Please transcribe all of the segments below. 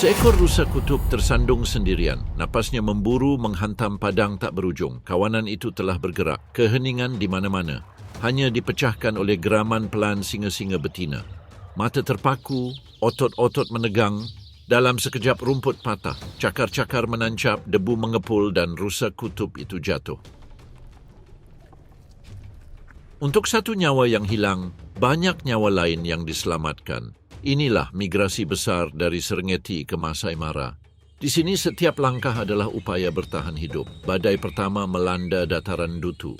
Seekor rusa kutub tersandung sendirian. Napasnya memburu menghantam padang tak berujung. Kawanan itu telah bergerak. Keheningan di mana-mana. Hanya dipecahkan oleh geraman pelan singa-singa betina. Mata terpaku, otot-otot menegang. Dalam sekejap rumput patah. Cakar-cakar menancap, debu mengepul dan rusa kutub itu jatuh. Untuk satu nyawa yang hilang, banyak nyawa lain yang diselamatkan. Inilah migrasi besar dari Serengeti ke Masai Mara. Di sini setiap langkah adalah upaya bertahan hidup. Badai pertama melanda dataran Dutu.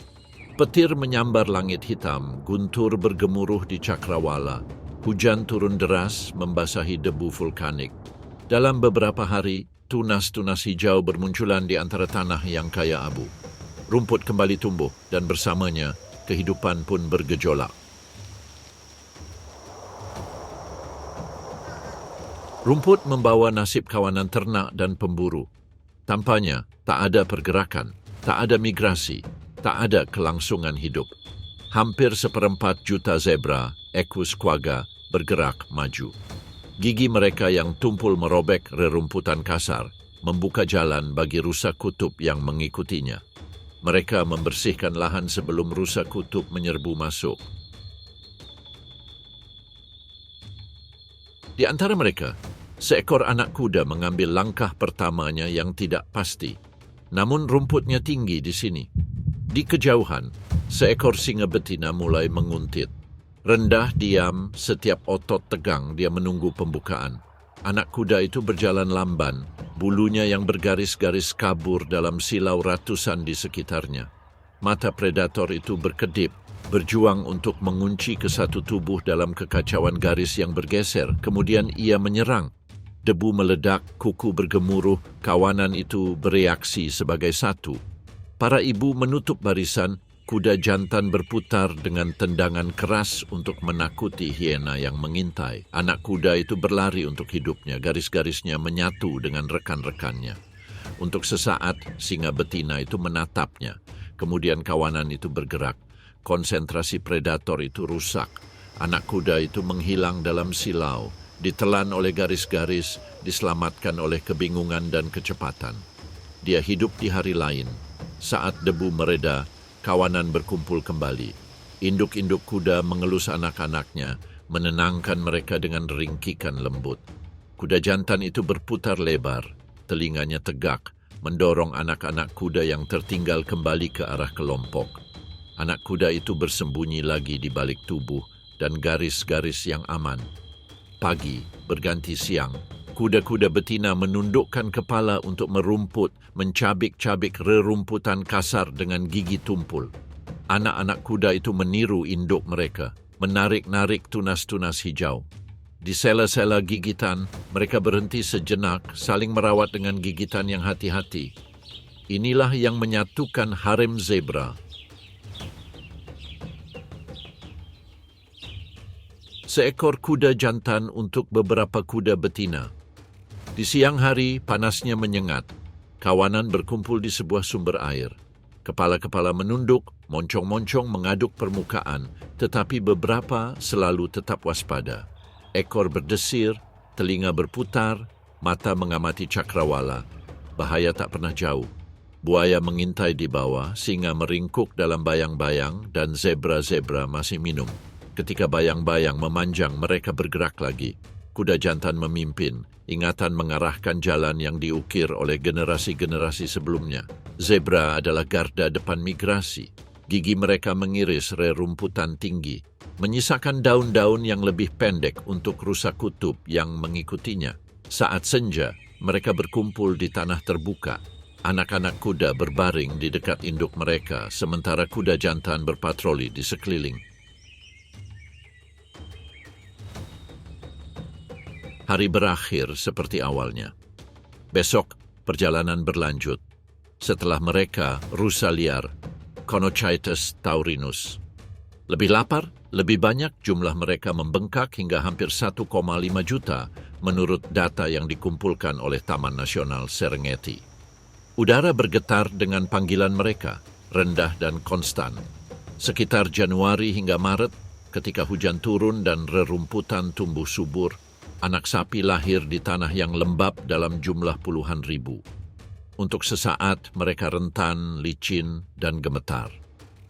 Petir menyambar langit hitam, guntur bergemuruh di cakrawala. Hujan turun deras membasahi debu vulkanik. Dalam beberapa hari, tunas-tunas hijau bermunculan di antara tanah yang kaya abu. Rumput kembali tumbuh dan bersamanya kehidupan pun bergejolak. Rumput membawa nasib kawanan ternak dan pemburu. Tampaknya tak ada pergerakan, tak ada migrasi, tak ada kelangsungan hidup. Hampir 1/4 juta zebra, Equus quagga, bergerak maju. Gigi mereka yang tumpul merobek rerumputan kasar, membuka jalan bagi rusa kutub yang mengikutinya. Mereka membersihkan lahan sebelum rusa kutub menyerbu masuk. Di antara mereka, seekor anak kuda mengambil langkah pertamanya yang tidak pasti. Namun rumputnya tinggi di sini. Di kejauhan, seekor singa betina mulai menguntit. Rendah diam, setiap otot tegang dia menunggu pembukaan. Anak kuda itu berjalan lamban, bulunya yang bergaris-garis kabur dalam silau ratusan di sekitarnya. Mata predator itu berkedip, berjuang untuk mengunci ke satu tubuh dalam kekacauan garis yang bergeser. Kemudian ia menyerang. Debu meledak, kuku bergemuruh, kawanan itu bereaksi sebagai satu. Para ibu menutup barisan, kuda jantan berputar dengan tendangan keras untuk menakuti hiena yang mengintai. Anak kuda itu berlari untuk hidupnya, garis-garisnya menyatu dengan rekan-rekannya. Untuk sesaat, singa betina itu menatapnya. Kemudian kawanan itu bergerak. Konsentrasi predator itu rusak. Anak kuda itu menghilang dalam silau, ditelan oleh garis-garis, diselamatkan oleh kebingungan dan kecepatan. Dia hidup di hari lain. Saat debu mereda, kawanan berkumpul kembali. Induk-induk kuda mengelus anak-anaknya, menenangkan mereka dengan ringkikan lembut. Kuda jantan itu berputar lebar, telinganya tegak, mendorong anak-anak kuda yang tertinggal kembali ke arah kelompok. Anak kuda itu bersembunyi lagi di balik tubuh dan garis-garis yang aman. Pagi berganti siang, kuda-kuda betina menundukkan kepala untuk merumput, mencabik-cabik rerumputan kasar dengan gigi tumpul. Anak-anak kuda itu meniru induk mereka, menarik-narik tunas-tunas hijau. Di sela-sela gigitan, mereka berhenti sejenak, saling merawat dengan gigitan yang hati-hati. Inilah yang menyatukan harem zebra. Seekor kuda jantan untuk beberapa kuda betina. Di siang hari, panasnya menyengat. Kawanan berkumpul di sebuah sumber air. Kepala-kepala menunduk, moncong-moncong mengaduk permukaan, tetapi beberapa selalu tetap waspada. Ekor berdesir, telinga berputar, mata mengamati cakrawala. Bahaya tak pernah jauh. Buaya mengintai di bawah, singa meringkuk dalam bayang-bayang, dan zebra-zebra masih minum. Ketika bayang-bayang memanjang, mereka bergerak lagi. Kuda jantan memimpin, ingatan mengarahkan jalan yang diukir oleh generasi-generasi sebelumnya. Zebra adalah garda depan migrasi. Gigi mereka mengiris rerumputan tinggi, menyisakan daun-daun yang lebih pendek untuk rusa kutub yang mengikutinya. Saat senja, mereka berkumpul di tanah terbuka. Anak-anak kuda berbaring di dekat induk mereka, sementara kuda jantan berpatroli di sekeliling. Hari berakhir seperti awalnya. Besok, perjalanan berlanjut. Setelah mereka, rusa liar, Conochaetus taurinus. Lebih lapar, lebih banyak, jumlah mereka membengkak hingga hampir 1,5 juta menurut data yang dikumpulkan oleh Taman Nasional Serengeti. Udara bergetar dengan panggilan mereka, rendah dan konstan. Sekitar Januari hingga Maret, ketika hujan turun dan rerumputan tumbuh subur, Anak sapi lahir di tanah yang lembab dalam jumlah puluhan ribu. Untuk sesaat mereka rentan, licin, dan gemetar.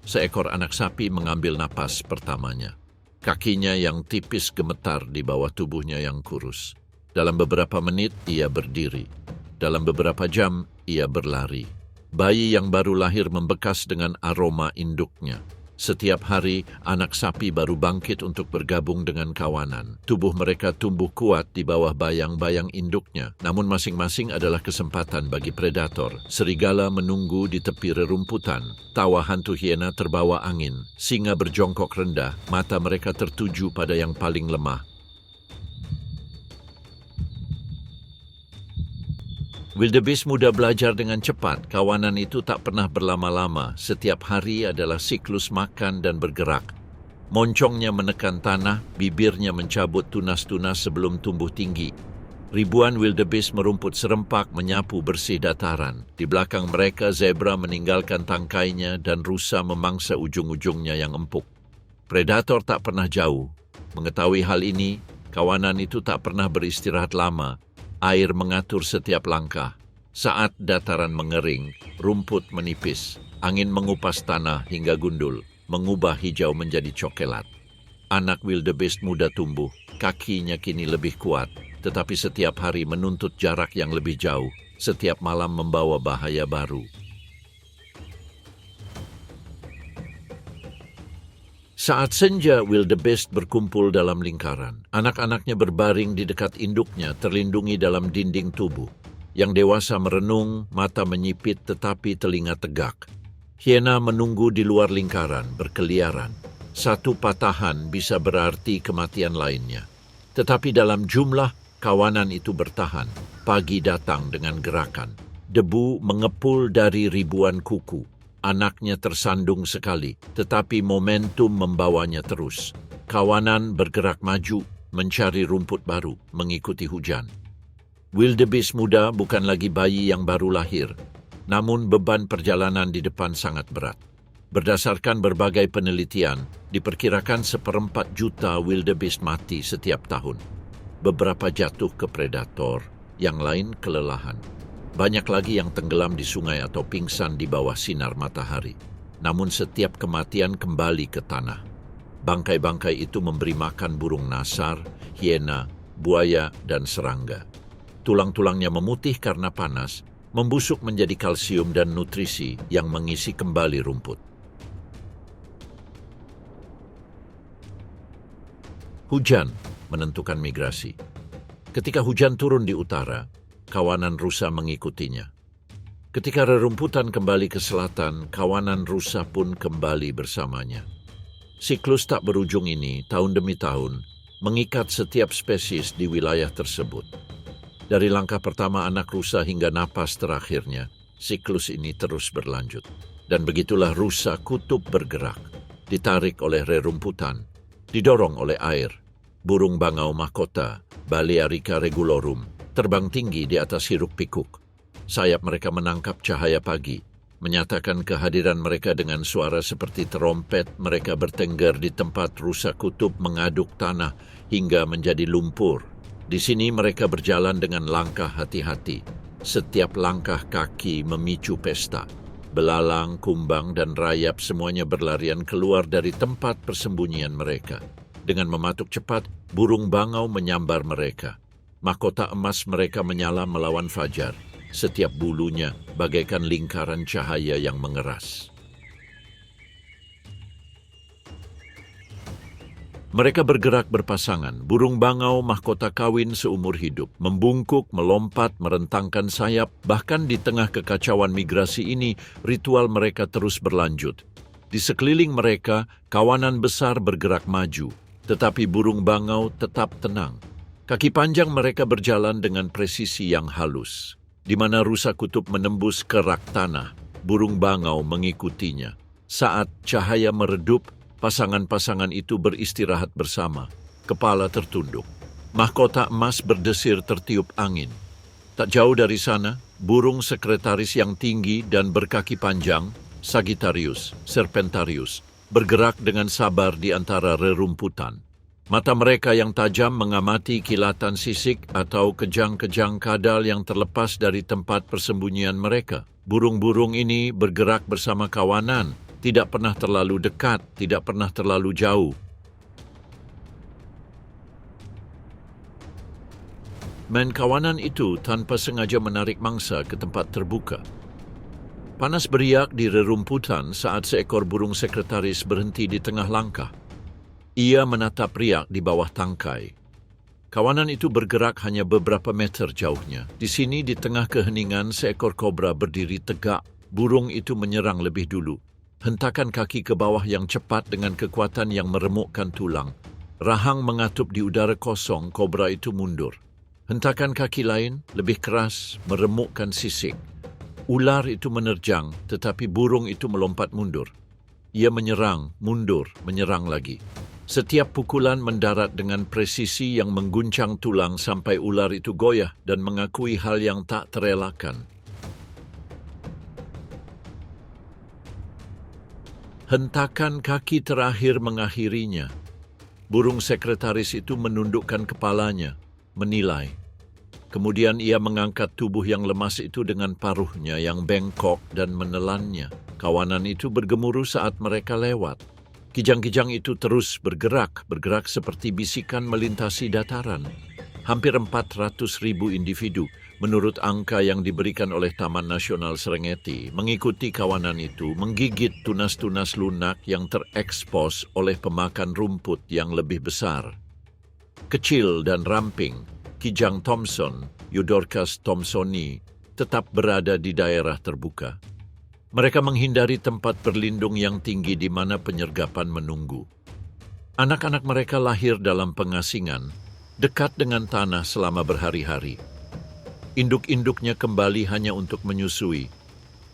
Seekor anak sapi mengambil napas pertamanya. Kakinya yang tipis gemetar di bawah tubuhnya yang kurus. Dalam beberapa menit ia berdiri. Dalam beberapa jam ia berlari. Bayi yang baru lahir membekas dengan aroma induknya. Setiap hari, anak sapi baru bangkit untuk bergabung dengan kawanan. Tubuh mereka tumbuh kuat di bawah bayang-bayang induknya, namun masing-masing adalah kesempatan bagi predator. Serigala menunggu di tepi rerumputan. Tawa hantu hiena terbawa angin. Singa berjongkok rendah, mata mereka tertuju pada yang paling lemah. Wildebeest muda belajar dengan cepat. Kawanan itu tak pernah berlama-lama. Setiap hari adalah siklus makan dan bergerak. Moncongnya menekan tanah, bibirnya mencabut tunas-tunas sebelum tumbuh tinggi. Ribuan wildebeest merumput serempak menyapu bersih dataran. Di belakang mereka, zebra meninggalkan tangkainya dan rusa memangsa ujung-ujungnya yang empuk. Predator tak pernah jauh. Mengetahui hal ini, kawanan itu tak pernah beristirahat lama. Air mengatur setiap langkah. Saat dataran mengering, rumput menipis. Angin mengupas tanah hingga gundul, mengubah hijau menjadi cokelat. Anak wildebeest muda tumbuh, kakinya kini lebih kuat, tetapi setiap hari menuntut jarak yang lebih jauh. Setiap malam membawa bahaya baru. Saat senja, wildebeest berkumpul dalam lingkaran. Anak-anaknya berbaring di dekat induknya, terlindungi dalam dinding tubuh. Yang dewasa merenung, mata menyipit tetapi telinga tegak. Hiena menunggu di luar lingkaran, berkeliaran. Satu patahan bisa berarti kematian lainnya. Tetapi dalam jumlah, kawanan itu bertahan. Pagi datang dengan gerakan. Debu mengepul dari ribuan kuku. Anaknya tersandung sekali, tetapi momentum membawanya terus. Kawanan bergerak maju, mencari rumput baru, mengikuti hujan. Wildebeest muda bukan lagi bayi yang baru lahir, namun beban perjalanan di depan sangat berat. Berdasarkan berbagai penelitian, diperkirakan 1/4 juta wildebeest mati setiap tahun. Beberapa jatuh ke predator, yang lain kelelahan. Banyak lagi yang tenggelam di sungai atau pingsan di bawah sinar matahari. Namun setiap kematian kembali ke tanah. Bangkai-bangkai itu memberi makan burung nasar, hiena, buaya, dan serangga. Tulang-tulangnya memutih karena panas, membusuk menjadi kalsium dan nutrisi yang mengisi kembali rumput. Hujan menentukan migrasi. Ketika hujan turun di utara, kawanan rusa mengikutinya. Ketika rerumputan kembali ke selatan, kawanan rusa pun kembali bersamanya. Siklus tak berujung ini, tahun demi tahun, mengikat setiap spesies di wilayah tersebut. Dari langkah pertama anak rusa hingga napas terakhirnya, siklus ini terus berlanjut. Dan begitulah rusa kutub bergerak, ditarik oleh rerumputan, didorong oleh air. Burung bangau mahkota, Balearica regulorum, terbang tinggi di atas hiruk pikuk. Sayap mereka menangkap cahaya pagi, menyatakan kehadiran mereka dengan suara seperti terompet. Mereka bertengger di tempat rusa kutub mengaduk tanah hingga menjadi lumpur. Di sini mereka berjalan dengan langkah hati-hati. Setiap langkah kaki memicu pesta. Belalang, kumbang, dan rayap semuanya berlarian keluar dari tempat persembunyian mereka. Dengan mematuk cepat, burung bangau menyambar mereka. Mahkota emas mereka menyala melawan fajar. Setiap bulunya bagaikan lingkaran cahaya yang mengeras. Mereka bergerak berpasangan. Burung bangau mahkota kawin seumur hidup. Membungkuk, melompat, merentangkan sayap. Bahkan di tengah kekacauan migrasi ini, ritual mereka terus berlanjut. Di sekeliling mereka, kawanan besar bergerak maju. Tetapi burung bangau tetap tenang. Kaki panjang mereka berjalan dengan presisi yang halus. Di mana rusa kutub menembus kerak tanah, burung bangau mengikutinya. Saat cahaya meredup, pasangan-pasangan itu beristirahat bersama, kepala tertunduk. Mahkota emas berdesir tertiup angin. Tak jauh dari sana, burung sekretaris yang tinggi dan berkaki panjang, Sagittarius, Serpentarius, bergerak dengan sabar di antara rerumputan. Mata mereka yang tajam mengamati kilatan sisik atau kejang-kejang kadal yang terlepas dari tempat persembunyian mereka. Burung-burung ini bergerak bersama kawanan, tidak pernah terlalu dekat, tidak pernah terlalu jauh. Kawanan itu tanpa sengaja menarik mangsa ke tempat terbuka. Panas beriak di rerumputan saat seekor burung sekretaris berhenti di tengah langkah. Ia menatap riak di bawah tangkai. Kawanan itu bergerak hanya beberapa meter jauhnya. Di sini, di tengah keheningan, seekor kobra berdiri tegak. Burung itu menyerang lebih dulu. Hentakan kaki ke bawah yang cepat dengan kekuatan yang meremukkan tulang. Rahang mengatup di udara kosong, kobra itu mundur. Hentakan kaki lain, lebih keras, meremukkan sisik. Ular itu menerjang, tetapi burung itu melompat mundur. Ia menyerang, mundur, menyerang lagi. Setiap pukulan mendarat dengan presisi yang mengguncang tulang sampai ular itu goyah dan mengakui hal yang tak terelakkan. Hentakan kaki terakhir mengakhirinya. Burung sekretaris itu menundukkan kepalanya, menilai. Kemudian ia mengangkat tubuh yang lemas itu dengan paruhnya yang bengkok dan menelannya. Kawanan itu bergemuruh saat mereka lewat. Kijang-kijang itu terus bergerak seperti bisikan melintasi dataran. Hampir 400.000 individu, menurut angka yang diberikan oleh Taman Nasional Serengeti, mengikuti kawanan itu, menggigit tunas-tunas lunak yang terekspos oleh pemakan rumput yang lebih besar. Kecil dan ramping, Kijang Thomson, Eudorcas thomsoni, tetap berada di daerah terbuka. Mereka menghindari tempat berlindung yang tinggi di mana penyergapan menunggu. Anak-anak mereka lahir dalam pengasingan, dekat dengan tanah selama berhari-hari. Induk-induknya kembali hanya untuk menyusui,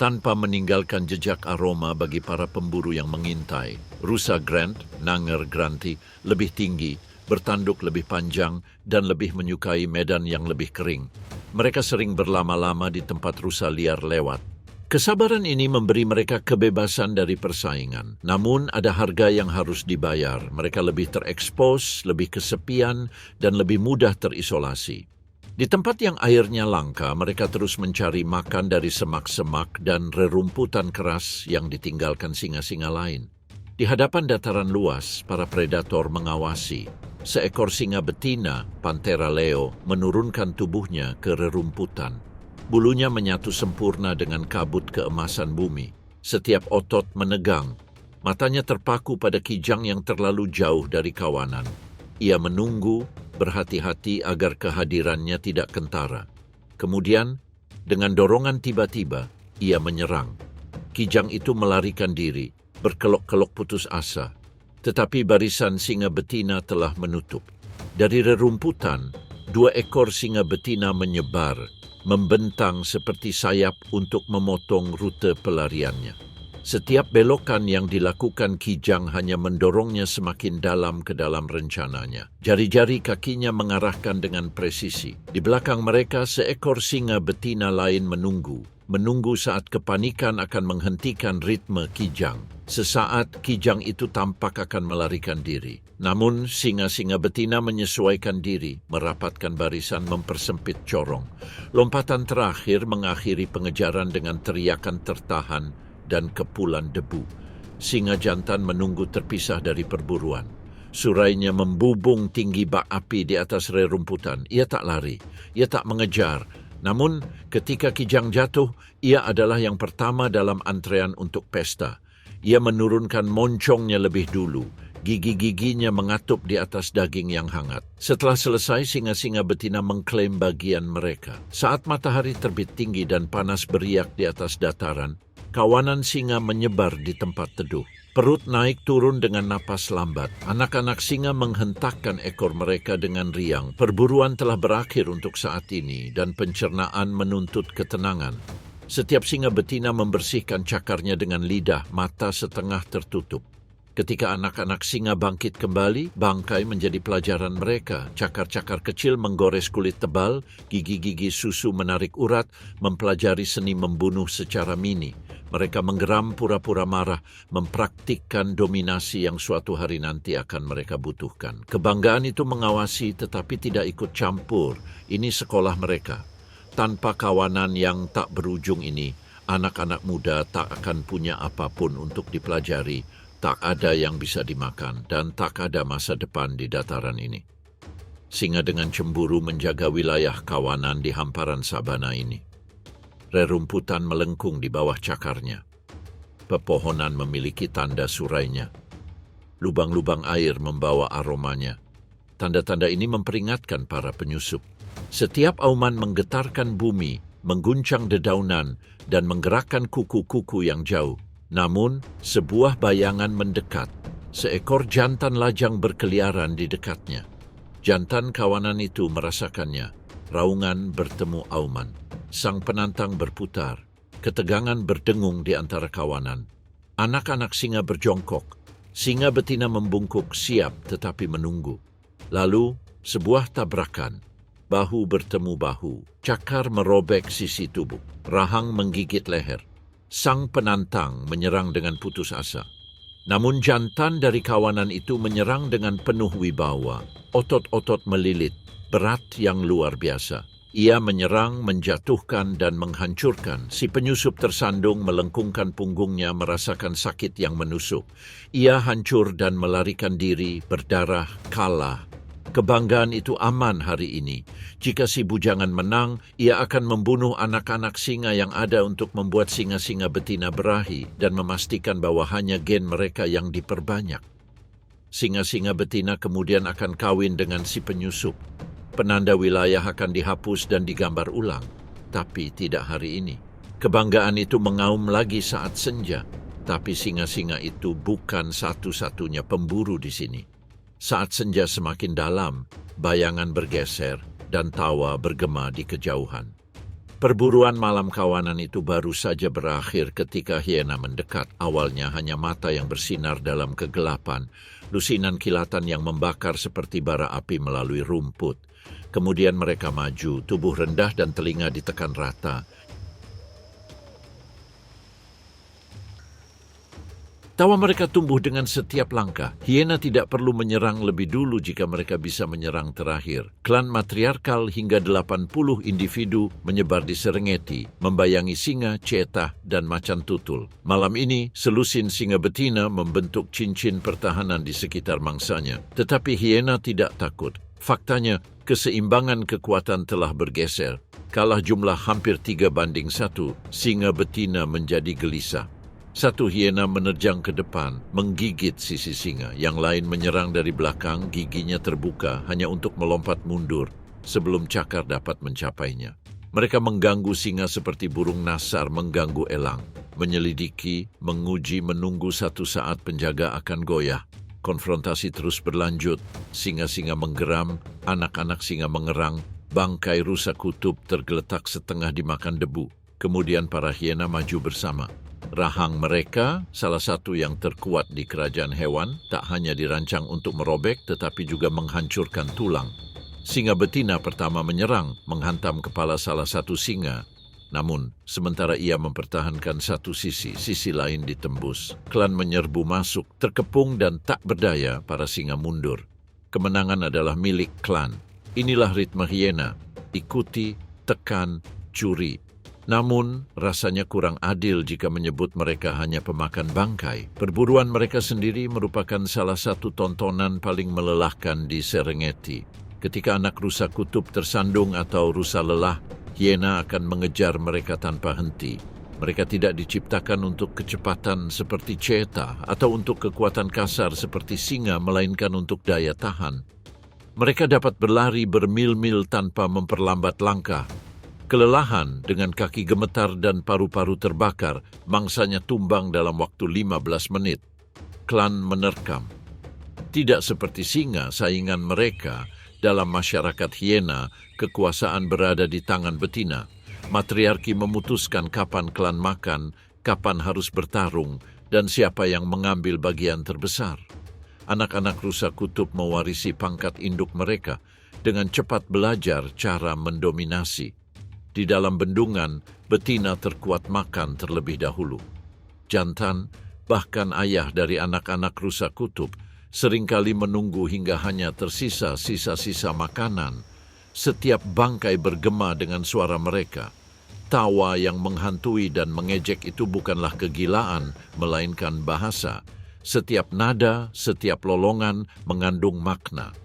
tanpa meninggalkan jejak aroma bagi para pemburu yang mengintai. Rusa Grant, Nanger Granti, lebih tinggi, bertanduk lebih panjang, dan lebih menyukai medan yang lebih kering. Mereka sering berlama-lama di tempat rusa liar lewat. Kesabaran ini memberi mereka kebebasan dari persaingan. Namun ada harga yang harus dibayar. Mereka lebih terekspos, lebih kesepian, dan lebih mudah terisolasi. Di tempat yang airnya langka, mereka terus mencari makan dari semak-semak dan rerumputan keras yang ditinggalkan singa-singa lain. Di hadapan dataran luas, para predator mengawasi. Seekor singa betina, Panthera leo, menurunkan tubuhnya ke rerumputan. Bulunya menyatu sempurna dengan kabut keemasan bumi. Setiap otot menegang. Matanya terpaku pada kijang yang terlalu jauh dari kawanan. Ia menunggu, berhati-hati agar kehadirannya tidak kentara. Kemudian, dengan dorongan tiba-tiba, ia menyerang. Kijang itu melarikan diri, berkelok-kelok putus asa. Tetapi barisan singa betina telah menutup. Dari rerumputan, 2 ekor singa betina menyebar, membentang seperti sayap untuk memotong rute pelariannya. Setiap belokan yang dilakukan kijang hanya mendorongnya semakin dalam ke dalam rencananya. Jari-jari kakinya mengarahkan dengan presisi. Di belakang mereka, seekor singa betina lain menunggu saat kepanikan akan menghentikan ritme kijang. Sesaat kijang itu tampak akan melarikan diri. Namun singa-singa betina menyesuaikan diri, merapatkan barisan, mempersempit corong. Lompatan terakhir mengakhiri pengejaran dengan teriakan tertahan dan kepulan debu. Singa jantan menunggu terpisah dari perburuan. Surainya membubung tinggi bak api di atas rerumputan. Ia tak lari, ia tak mengejar. Namun ketika kijang jatuh, ia adalah yang pertama dalam antrean untuk pesta. Ia menurunkan moncongnya lebih dulu. Gigi-giginya mengatup di atas daging yang hangat. Setelah selesai, singa-singa betina mengklaim bagian mereka. Saat matahari terbit tinggi dan panas beriak di atas dataran, kawanan singa menyebar di tempat teduh. Perut naik turun dengan napas lambat. Anak-anak singa menghentakkan ekor mereka dengan riang. Perburuan telah berakhir untuk saat ini dan pencernaan menuntut ketenangan. Setiap singa betina membersihkan cakarnya dengan lidah, mata setengah tertutup. Ketika anak-anak singa bangkit kembali, bangkai menjadi pelajaran mereka. Cakar-cakar kecil menggores kulit tebal, gigi-gigi susu menarik urat, mempelajari seni membunuh secara mini. Mereka menggeram pura-pura marah, mempraktikkan dominasi yang suatu hari nanti akan mereka butuhkan. Kebanggaan itu mengawasi tetapi tidak ikut campur. Ini sekolah mereka. Tanpa kawanan yang tak berujung ini, anak-anak muda tak akan punya apapun untuk dipelajari, tak ada yang bisa dimakan, dan tak ada masa depan di dataran ini. Singa dengan cemburu menjaga wilayah kawanan di hamparan sabana ini. Rerumputan melengkung di bawah cakarnya. Pepohonan memiliki tanda surainya. Lubang-lubang air membawa aromanya. Tanda-tanda ini memperingatkan para penyusup. Setiap auman menggetarkan bumi, mengguncang dedaunan, dan menggerakkan kuku-kuku yang jauh. Namun, sebuah bayangan mendekat. Seekor jantan lajang berkeliaran di dekatnya. Jantan kawanan itu merasakannya. Raungan bertemu auman. Sang penantang berputar. Ketegangan berdengung di antara kawanan. Anak-anak singa berjongkok. Singa betina membungkuk siap tetapi menunggu. Lalu, sebuah tabrakan. Bahu bertemu bahu. Cakar merobek sisi tubuh. Rahang menggigit leher. Sang penantang menyerang dengan putus asa. Namun jantan dari kawanan itu menyerang dengan penuh wibawa. Otot-otot melilit. Berat yang luar biasa. Ia menyerang, menjatuhkan, dan menghancurkan. Si penyusup tersandung melengkungkan punggungnya merasakan sakit yang menusuk. Ia hancur dan melarikan diri, berdarah, kalah. Kebanggaan itu aman hari ini. Jika si bujangan menang, ia akan membunuh anak-anak singa yang ada untuk membuat singa-singa betina berahi dan memastikan bahwa hanya gen mereka yang diperbanyak. Singa-singa betina kemudian akan kawin dengan si penyusup. Penanda wilayah akan dihapus dan digambar ulang, tapi tidak hari ini. Kebanggaan itu mengaum lagi saat senja, tapi singa-singa itu bukan satu-satunya pemburu di sini. Saat senja semakin dalam, bayangan bergeser dan tawa bergema di kejauhan. Perburuan malam kawanan itu baru saja berakhir ketika hiena mendekat. Awalnya hanya mata yang bersinar dalam kegelapan, lusinan kilatan yang membakar seperti bara api melalui rumput. Kemudian mereka maju, tubuh rendah dan telinga ditekan rata. Tawa mereka tumbuh dengan setiap langkah. Hiena tidak perlu menyerang lebih dulu jika mereka bisa menyerang terakhir. Klan matriarkal hingga 80 individu menyebar di Serengeti, membayangi singa, cetah, dan macan tutul. Malam ini, selusin singa betina membentuk cincin pertahanan di sekitar mangsanya. Tetapi hiena tidak takut. Faktanya, keseimbangan kekuatan telah bergeser. Kalah jumlah hampir 3-1, singa betina menjadi gelisah. Satu hiena menerjang ke depan, menggigit sisi singa. Yang lain menyerang dari belakang, giginya terbuka hanya untuk melompat mundur sebelum cakar dapat mencapainya. Mereka mengganggu singa seperti burung nasar mengganggu elang. Menyelidiki, menguji, menunggu satu saat penjaga akan goyah. Konfrontasi terus berlanjut, singa-singa menggeram, anak-anak singa mengerang, bangkai rusa kutub tergeletak setengah dimakan debu. Kemudian para hiena maju bersama. Rahang mereka, salah satu yang terkuat di kerajaan hewan, tak hanya dirancang untuk merobek tetapi juga menghancurkan tulang. Singa betina pertama menyerang, menghantam kepala salah satu singa. Namun, sementara ia mempertahankan satu sisi, sisi lain ditembus. Klan menyerbu masuk, terkepung dan tak berdaya, para singa mundur. Kemenangan adalah milik klan. Inilah ritme hiena, ikuti, tekan, curi. Namun, rasanya kurang adil jika menyebut mereka hanya pemakan bangkai. Perburuan mereka sendiri merupakan salah satu tontonan paling melelahkan di Serengeti. Ketika anak rusa kutub tersandung atau rusa lelah, hiena akan mengejar mereka tanpa henti. Mereka tidak diciptakan untuk kecepatan seperti cetah atau untuk kekuatan kasar seperti singa, melainkan untuk daya tahan. Mereka dapat berlari bermil-mil tanpa memperlambat langkah. Kelelahan dengan kaki gemetar dan paru-paru terbakar, mangsanya tumbang dalam waktu 15 menit. Klan menerkam. Tidak seperti singa saingan mereka, dalam masyarakat hiena, kekuasaan berada di tangan betina. Matriarki memutuskan kapan klan makan, kapan harus bertarung, dan siapa yang mengambil bagian terbesar. Anak-anak rusa kutub mewarisi pangkat induk mereka dengan cepat belajar cara mendominasi. Di dalam bendungan, betina terkuat makan terlebih dahulu. jantan, bahkan ayah dari anak-anak rusa kutub seringkali menunggu hingga hanya tersisa sisa-sisa makanan. Setiap bangkai bergema dengan suara mereka. Tawa yang menghantui dan mengejek itu bukanlah kegilaan, melainkan bahasa. Setiap nada, setiap lolongan mengandung makna.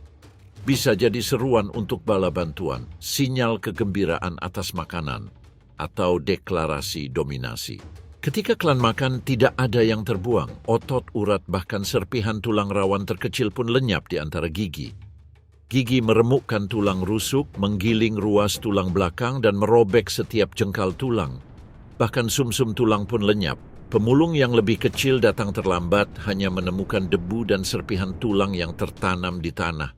Bisa jadi seruan untuk bala bantuan, sinyal kegembiraan atas makanan, atau deklarasi dominasi. Ketika klan makan, tidak ada yang terbuang. Otot, urat, bahkan serpihan tulang rawan terkecil pun lenyap di antara gigi. Gigi meremukkan tulang rusuk, menggiling ruas tulang belakang, dan merobek setiap jengkal tulang. Bahkan sumsum tulang pun lenyap. Pemulung yang lebih kecil datang terlambat, hanya menemukan debu dan serpihan tulang yang tertanam di tanah.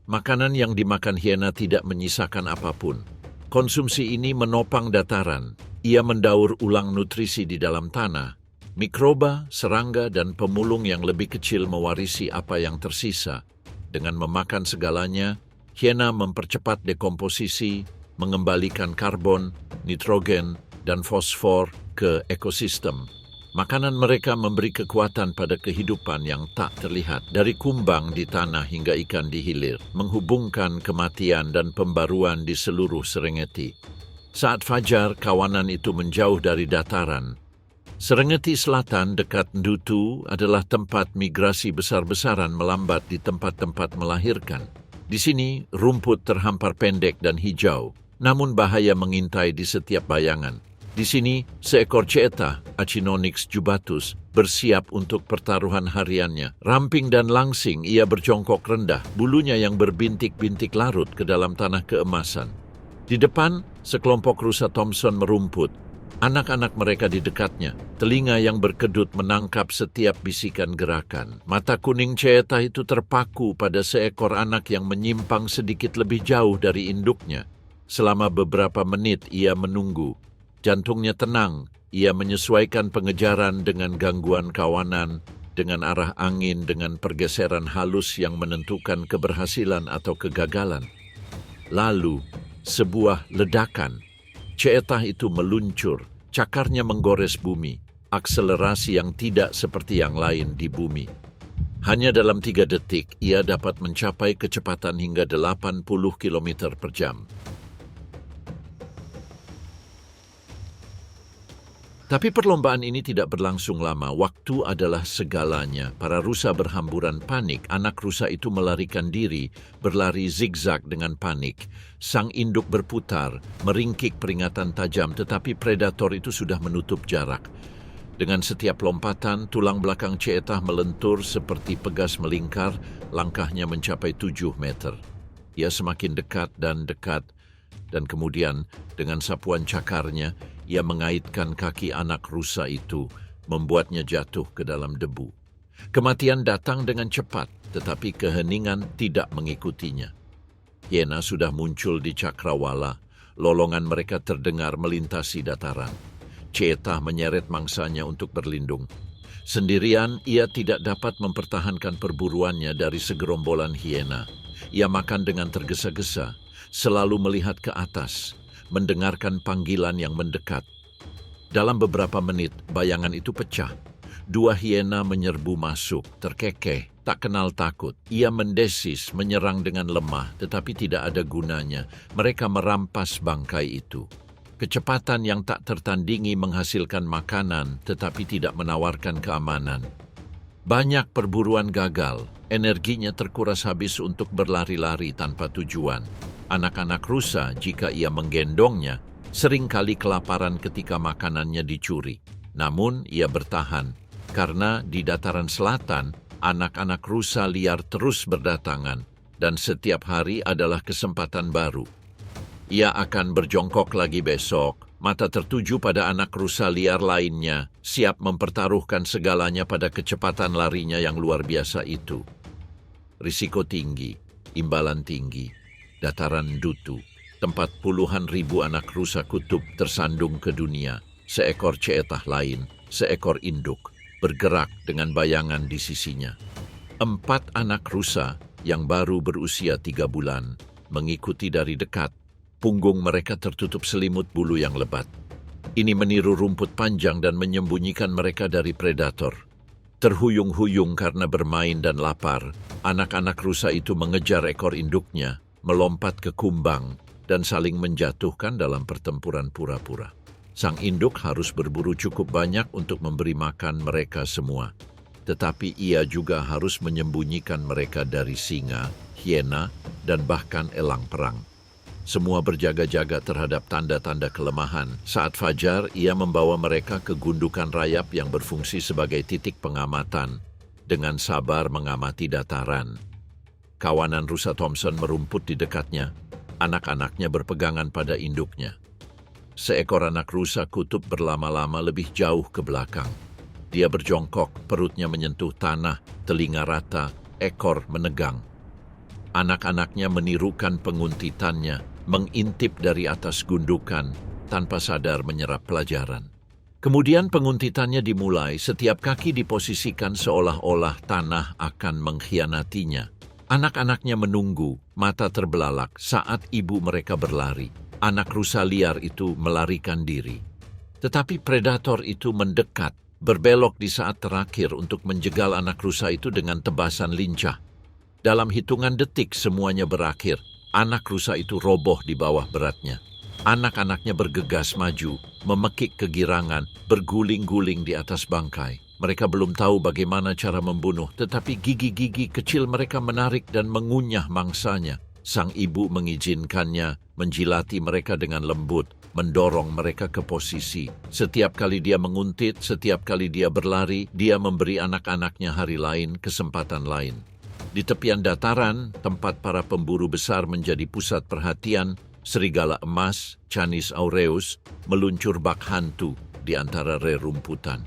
Makanan yang dimakan hiena tidak menyisakan apapun. Konsumsi ini menopang dataran. Ia mendaur ulang nutrisi di dalam tanah. Mikroba, serangga, dan pemulung yang lebih kecil mewarisi apa yang tersisa. Dengan memakan segalanya, hiena mempercepat dekomposisi, mengembalikan karbon, nitrogen, dan fosfor ke ekosistem. Makanan mereka memberi kekuatan pada kehidupan yang tak terlihat, dari kumbang di tanah hingga ikan di hilir, menghubungkan kematian dan pembaruan di seluruh Serengeti. Saat fajar, kawanan itu menjauh dari dataran. Serengeti Selatan dekat Ndutu adalah tempat migrasi besar-besaran melambat di tempat-tempat melahirkan. Di sini, rumput terhampar pendek dan hijau, namun bahaya mengintai di setiap bayangan. Di sini, seekor ceetah, Achinonyx jubatus, bersiap untuk pertaruhan hariannya. Ramping dan langsing, ia berjongkok rendah, bulunya yang berbintik-bintik larut ke dalam tanah keemasan. Di depan, sekelompok rusa Thompson merumput. Anak-anak mereka di dekatnya, telinga yang berkedut menangkap setiap bisikan gerakan. Mata kuning ceetah itu terpaku pada seekor anak yang menyimpang sedikit lebih jauh dari induknya. Selama beberapa menit ia menunggu. Jantungnya tenang, ia menyesuaikan pengejaran dengan gangguan kawanan, dengan arah angin, dengan pergeseran halus yang menentukan keberhasilan atau kegagalan. Lalu, sebuah ledakan. Ceetah itu meluncur, cakarnya menggores bumi, akselerasi yang tidak seperti yang lain di bumi. Hanya dalam 3 detik, ia dapat mencapai kecepatan hingga 80 km per jam. Tapi perlombaan ini tidak berlangsung lama. Waktu adalah segalanya. Para rusa berhamburan panik. Anak rusa itu melarikan diri, berlari zigzag dengan panik. Sang induk berputar, meringkik peringatan tajam, tetapi predator itu sudah menutup jarak. Dengan setiap lompatan, tulang belakang ceetah melentur seperti pegas melingkar, langkahnya mencapai 7 meter. Ia semakin dekat, dan kemudian dengan sapuan cakarnya, ia mengaitkan kaki anak rusa itu, membuatnya jatuh ke dalam debu. Kematian datang dengan cepat, tetapi keheningan tidak mengikutinya. Hiena sudah muncul di cakrawala, lolongan mereka terdengar melintasi dataran. Ceetah menyeret mangsanya untuk berlindung. Sendirian, ia tidak dapat mempertahankan perburuannya dari segerombolan hiena. Ia makan dengan tergesa-gesa, selalu melihat ke atas, mendengarkan panggilan yang mendekat. Dalam beberapa menit, bayangan itu pecah. 2 hiena menyerbu masuk, terkekeh, tak kenal takut. Ia mendesis, menyerang dengan lemah, tetapi tidak ada gunanya. Mereka merampas bangkai itu. Kecepatan yang tak tertandingi menghasilkan makanan, tetapi tidak menawarkan keamanan. Banyak perburuan gagal, energinya terkuras habis untuk berlari-lari tanpa tujuan. Anak-anak rusa, jika ia menggendongnya, seringkali kelaparan ketika makanannya dicuri. Namun, ia bertahan, karena di dataran selatan, anak-anak rusa liar terus berdatangan, dan setiap hari adalah kesempatan baru. Ia akan berjongkok lagi besok, mata tertuju pada anak rusa liar lainnya, siap mempertaruhkan segalanya pada kecepatan larinya yang luar biasa itu. Risiko tinggi, imbalan tinggi. Dataran Ndutu, tempat puluhan ribu anak rusa kutub tersandung ke dunia. Seekor ceetah lain, seekor induk, bergerak dengan bayangan di sisinya. 4 anak rusa yang baru berusia 3 bulan mengikuti dari dekat. Punggung mereka tertutup selimut bulu yang lebat. Ini meniru rumput panjang dan menyembunyikan mereka dari predator. Terhuyung-huyung karena bermain dan lapar, anak-anak rusa itu mengejar ekor induknya, melompat ke kumbang, dan saling menjatuhkan dalam pertempuran pura-pura. Sang induk harus berburu cukup banyak untuk memberi makan mereka semua. Tetapi ia juga harus menyembunyikan mereka dari singa, hiena, dan bahkan elang perang. Semua berjaga-jaga terhadap tanda-tanda kelemahan. Saat fajar, ia membawa mereka ke gundukan rayap yang berfungsi sebagai titik pengamatan, dengan sabar mengamati dataran. Kawanan rusa Thompson merumput di dekatnya, anak-anaknya berpegangan pada induknya. Seekor anak rusa kutub berlama-lama lebih jauh ke belakang. Dia berjongkok, perutnya menyentuh tanah, telinga rata, ekor menegang. Anak-anaknya menirukan penguntitannya, mengintip dari atas gundukan, tanpa sadar menyerap pelajaran. Kemudian penguntitannya dimulai, setiap kaki diposisikan seolah-olah tanah akan mengkhianatinya. Anak-anaknya menunggu, mata terbelalak saat ibu mereka berlari. Anak rusa liar itu melarikan diri. Tetapi predator itu mendekat, berbelok di saat terakhir untuk menjegal anak rusa itu dengan tebasan lincah. Dalam hitungan detik semuanya berakhir. Anak rusa itu roboh di bawah beratnya. Anak-anaknya bergegas maju, memekik kegirangan, berguling-guling di atas bangkai. Mereka belum tahu bagaimana cara membunuh, tetapi gigi-gigi kecil mereka menarik dan mengunyah mangsanya. Sang ibu mengizinkannya menjilati mereka dengan lembut, mendorong mereka ke posisi. Setiap kali dia menguntit, setiap kali dia berlari, dia memberi anak-anaknya hari lain, kesempatan lain. Di tepian dataran, tempat para pemburu besar menjadi pusat perhatian, serigala emas, Canis aureus, meluncur bak hantu di antara rerumputan.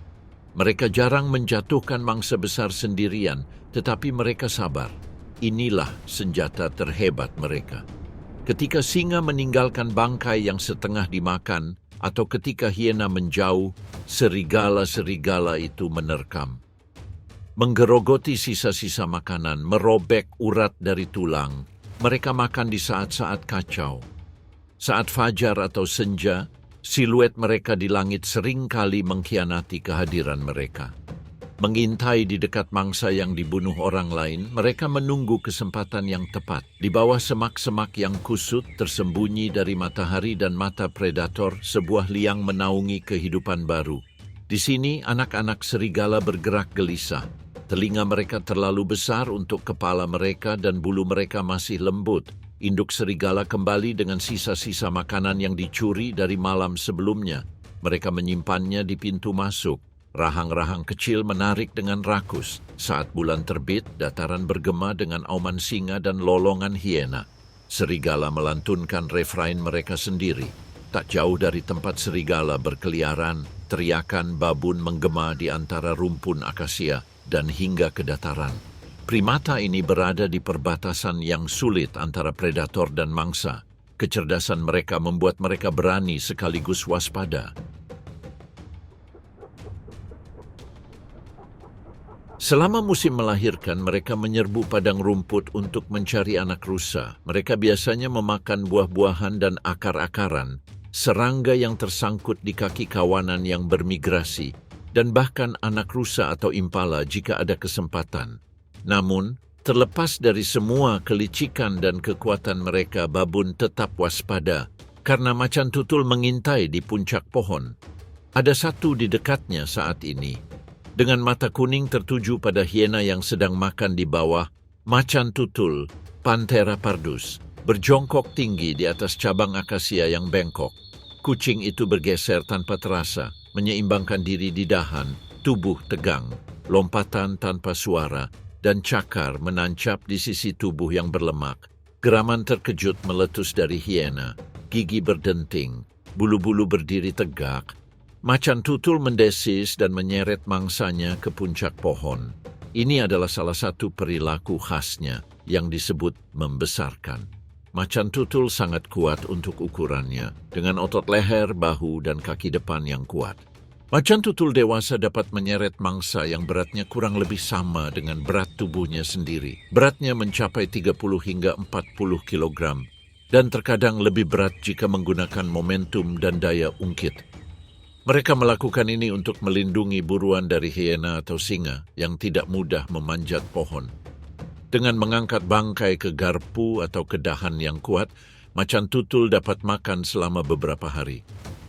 Mereka jarang menjatuhkan mangsa besar sendirian, tetapi mereka sabar. Inilah senjata terhebat mereka. Ketika singa meninggalkan bangkai yang setengah dimakan, atau ketika hiena menjauh, serigala-serigala itu menerkam. Menggerogoti sisa-sisa makanan, merobek urat dari tulang. Mereka makan di saat-saat kacau. Saat fajar atau senja, siluet mereka di langit seringkali mengkhianati kehadiran mereka. Mengintai di dekat mangsa yang dibunuh orang lain, mereka menunggu kesempatan yang tepat. Di bawah semak-semak yang kusut, tersembunyi dari matahari dan mata predator, sebuah liang menaungi kehidupan baru. Di sini, anak-anak serigala bergerak gelisah. Telinga mereka terlalu besar untuk kepala mereka dan bulu mereka masih lembut. Induk serigala kembali dengan sisa-sisa makanan yang dicuri dari malam sebelumnya. Mereka menyimpannya di pintu masuk. Rahang-rahang kecil menarik dengan rakus. Saat bulan terbit, dataran bergema dengan auman singa dan lolongan hiena. Serigala melantunkan refrain mereka sendiri. Tak jauh dari tempat serigala berkeliaran, teriakan babun menggema di antara rumpun akasia dan hingga ke dataran. Primata ini berada di perbatasan yang sulit antara predator dan mangsa. Kecerdasan mereka membuat mereka berani sekaligus waspada. Selama musim melahirkan, mereka menyerbu padang rumput untuk mencari anak rusa. Mereka biasanya memakan buah-buahan dan akar-akaran, serangga yang tersangkut di kaki kawanan yang bermigrasi, dan bahkan anak rusa atau impala jika ada kesempatan. Namun, terlepas dari semua kelicikan dan kekuatan mereka, babun tetap waspada karena macan tutul mengintai di puncak pohon. Ada satu di dekatnya saat ini. Dengan mata kuning tertuju pada hiena yang sedang makan di bawah, macan tutul, Panthera pardus, berjongkok tinggi di atas cabang akasia yang bengkok. Kucing itu bergeser tanpa terasa, menyeimbangkan diri di dahan, tubuh tegang, lompatan tanpa suara, dan cakar menancap di sisi tubuh yang berlemak. Geraman terkejut meletus dari hiena, gigi berdenting, bulu-bulu berdiri tegak. Macan tutul mendesis dan menyeret mangsanya ke puncak pohon. Ini adalah salah satu perilaku khasnya yang disebut membesarkan. Macan tutul sangat kuat untuk ukurannya, dengan otot leher, bahu, dan kaki depan yang kuat. Macan tutul dewasa dapat menyeret mangsa yang beratnya kurang lebih sama dengan berat tubuhnya sendiri. Beratnya mencapai 30 hingga 40 kg, dan terkadang lebih berat jika menggunakan momentum dan daya ungkit. Mereka melakukan ini untuk melindungi buruan dari hiena atau singa yang tidak mudah memanjat pohon. Dengan mengangkat bangkai ke garpu atau ke dahan yang kuat, macan tutul dapat makan selama beberapa hari.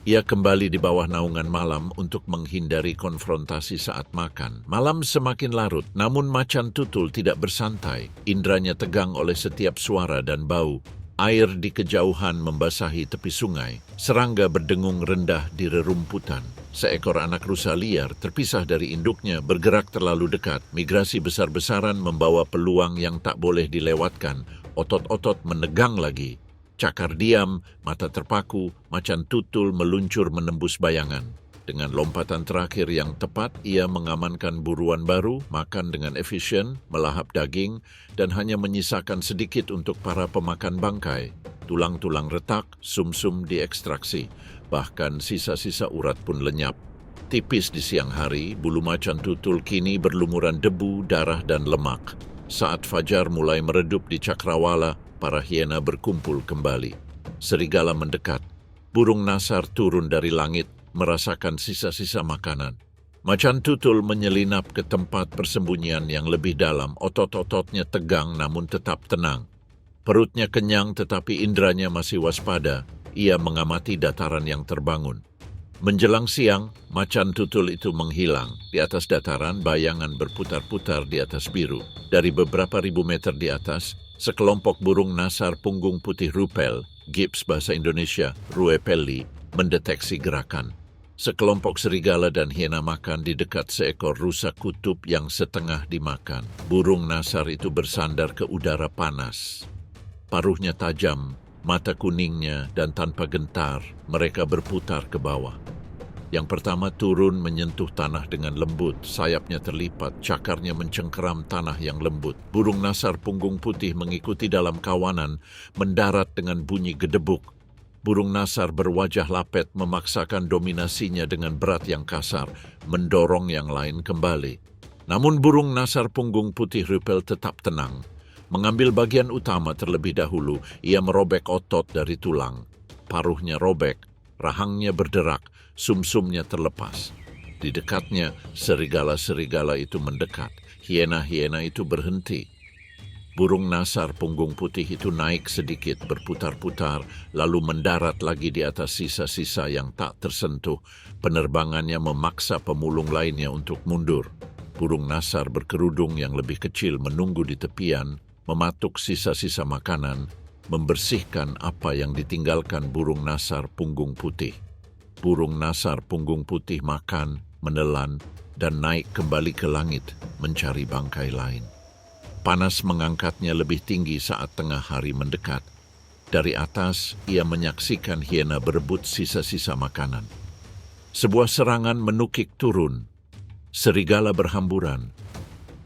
Ia kembali di bawah naungan malam untuk menghindari konfrontasi saat makan. Malam semakin larut, namun macan tutul tidak bersantai. Indranya tegang oleh setiap suara dan bau. Air di kejauhan membasahi tepi sungai. Serangga berdengung rendah di rerumputan. Seekor anak rusa liar terpisah dari induknya bergerak terlalu dekat. Migrasi besar-besaran membawa peluang yang tak boleh dilewatkan. Otot-otot menegang lagi. Cakar diam, mata terpaku, macan tutul meluncur menembus bayangan. Dengan lompatan terakhir yang tepat, ia mengamankan buruan baru, makan dengan efisien, melahap daging, dan hanya menyisakan sedikit untuk para pemakan bangkai. Tulang-tulang retak, sumsum diekstraksi, bahkan sisa-sisa urat pun lenyap. Tipis di siang hari, bulu macan tutul kini berlumuran debu, darah, dan lemak. Saat fajar mulai meredup di cakrawala, para hiena berkumpul kembali. Serigala mendekat. Burung nasar turun dari langit, merasakan sisa-sisa makanan. Macan tutul menyelinap ke tempat persembunyian yang lebih dalam. Otot-ototnya tegang namun tetap tenang. Perutnya kenyang tetapi indranya masih waspada. Ia mengamati dataran yang terbangun. Menjelang siang, macan tutul itu menghilang. Di atas dataran, bayangan berputar-putar di atas biru. Dari beberapa ribu meter di atas, sekelompok burung nasar punggung putih rupel, gips bahasa Indonesia, ruepelli, mendeteksi gerakan. Sekelompok serigala dan hiena makan di dekat seekor rusa kutub yang setengah dimakan. Burung nasar itu bersandar ke udara panas. Paruhnya tajam, mata kuningnya, dan tanpa gentar, mereka berputar ke bawah. Yang pertama turun menyentuh tanah dengan lembut, sayapnya terlipat, cakarnya mencengkeram tanah yang lembut. Burung nasar punggung putih mengikuti dalam kawanan, mendarat dengan bunyi gedebuk. Burung nasar berwajah lapet memaksakan dominasinya dengan berat yang kasar, mendorong yang lain kembali. Namun burung nasar punggung putih rupel tetap tenang. Mengambil bagian utama terlebih dahulu, ia merobek otot dari tulang. Paruhnya robek, rahangnya berderak, sumsumnya terlepas. Di dekatnya, serigala-serigala itu mendekat. Hiena-hiena itu berhenti. Burung nasar punggung putih itu naik sedikit, berputar-putar, lalu mendarat lagi di atas sisa-sisa yang tak tersentuh. Penerbangannya memaksa pemulung lainnya untuk mundur. Burung nasar berkerudung yang lebih kecil menunggu di tepian, mematuk sisa-sisa makanan, membersihkan apa yang ditinggalkan burung nasar punggung putih. Burung nasar punggung putih makan, menelan, dan naik kembali ke langit mencari bangkai lain. Panas mengangkatnya lebih tinggi saat tengah hari mendekat. Dari atas, ia menyaksikan hiena berebut sisa-sisa makanan. Sebuah serangan menukik turun. Serigala berhamburan.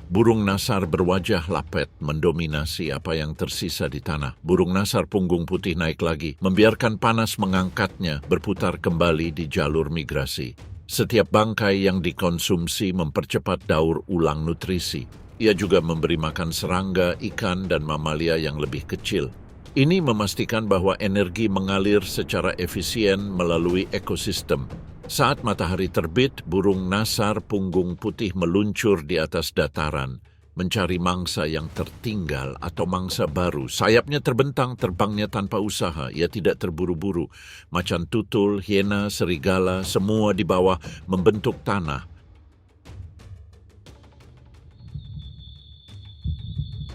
Burung nasar berwajah lapet mendominasi apa yang tersisa di tanah. Burung nasar punggung putih naik lagi, membiarkan panas mengangkatnya berputar kembali di jalur migrasi. Setiap bangkai yang dikonsumsi mempercepat daur ulang nutrisi. Ia juga memberi makan serangga, ikan, dan mamalia yang lebih kecil. Ini memastikan bahwa energi mengalir secara efisien melalui ekosistem. Saat matahari terbit, burung nasar punggung putih meluncur di atas dataran, mencari mangsa yang tertinggal atau mangsa baru. Sayapnya terbentang, terbangnya tanpa usaha, ia tidak terburu-buru. Macan tutul, hiena, serigala, semua di bawah membentuk tanah.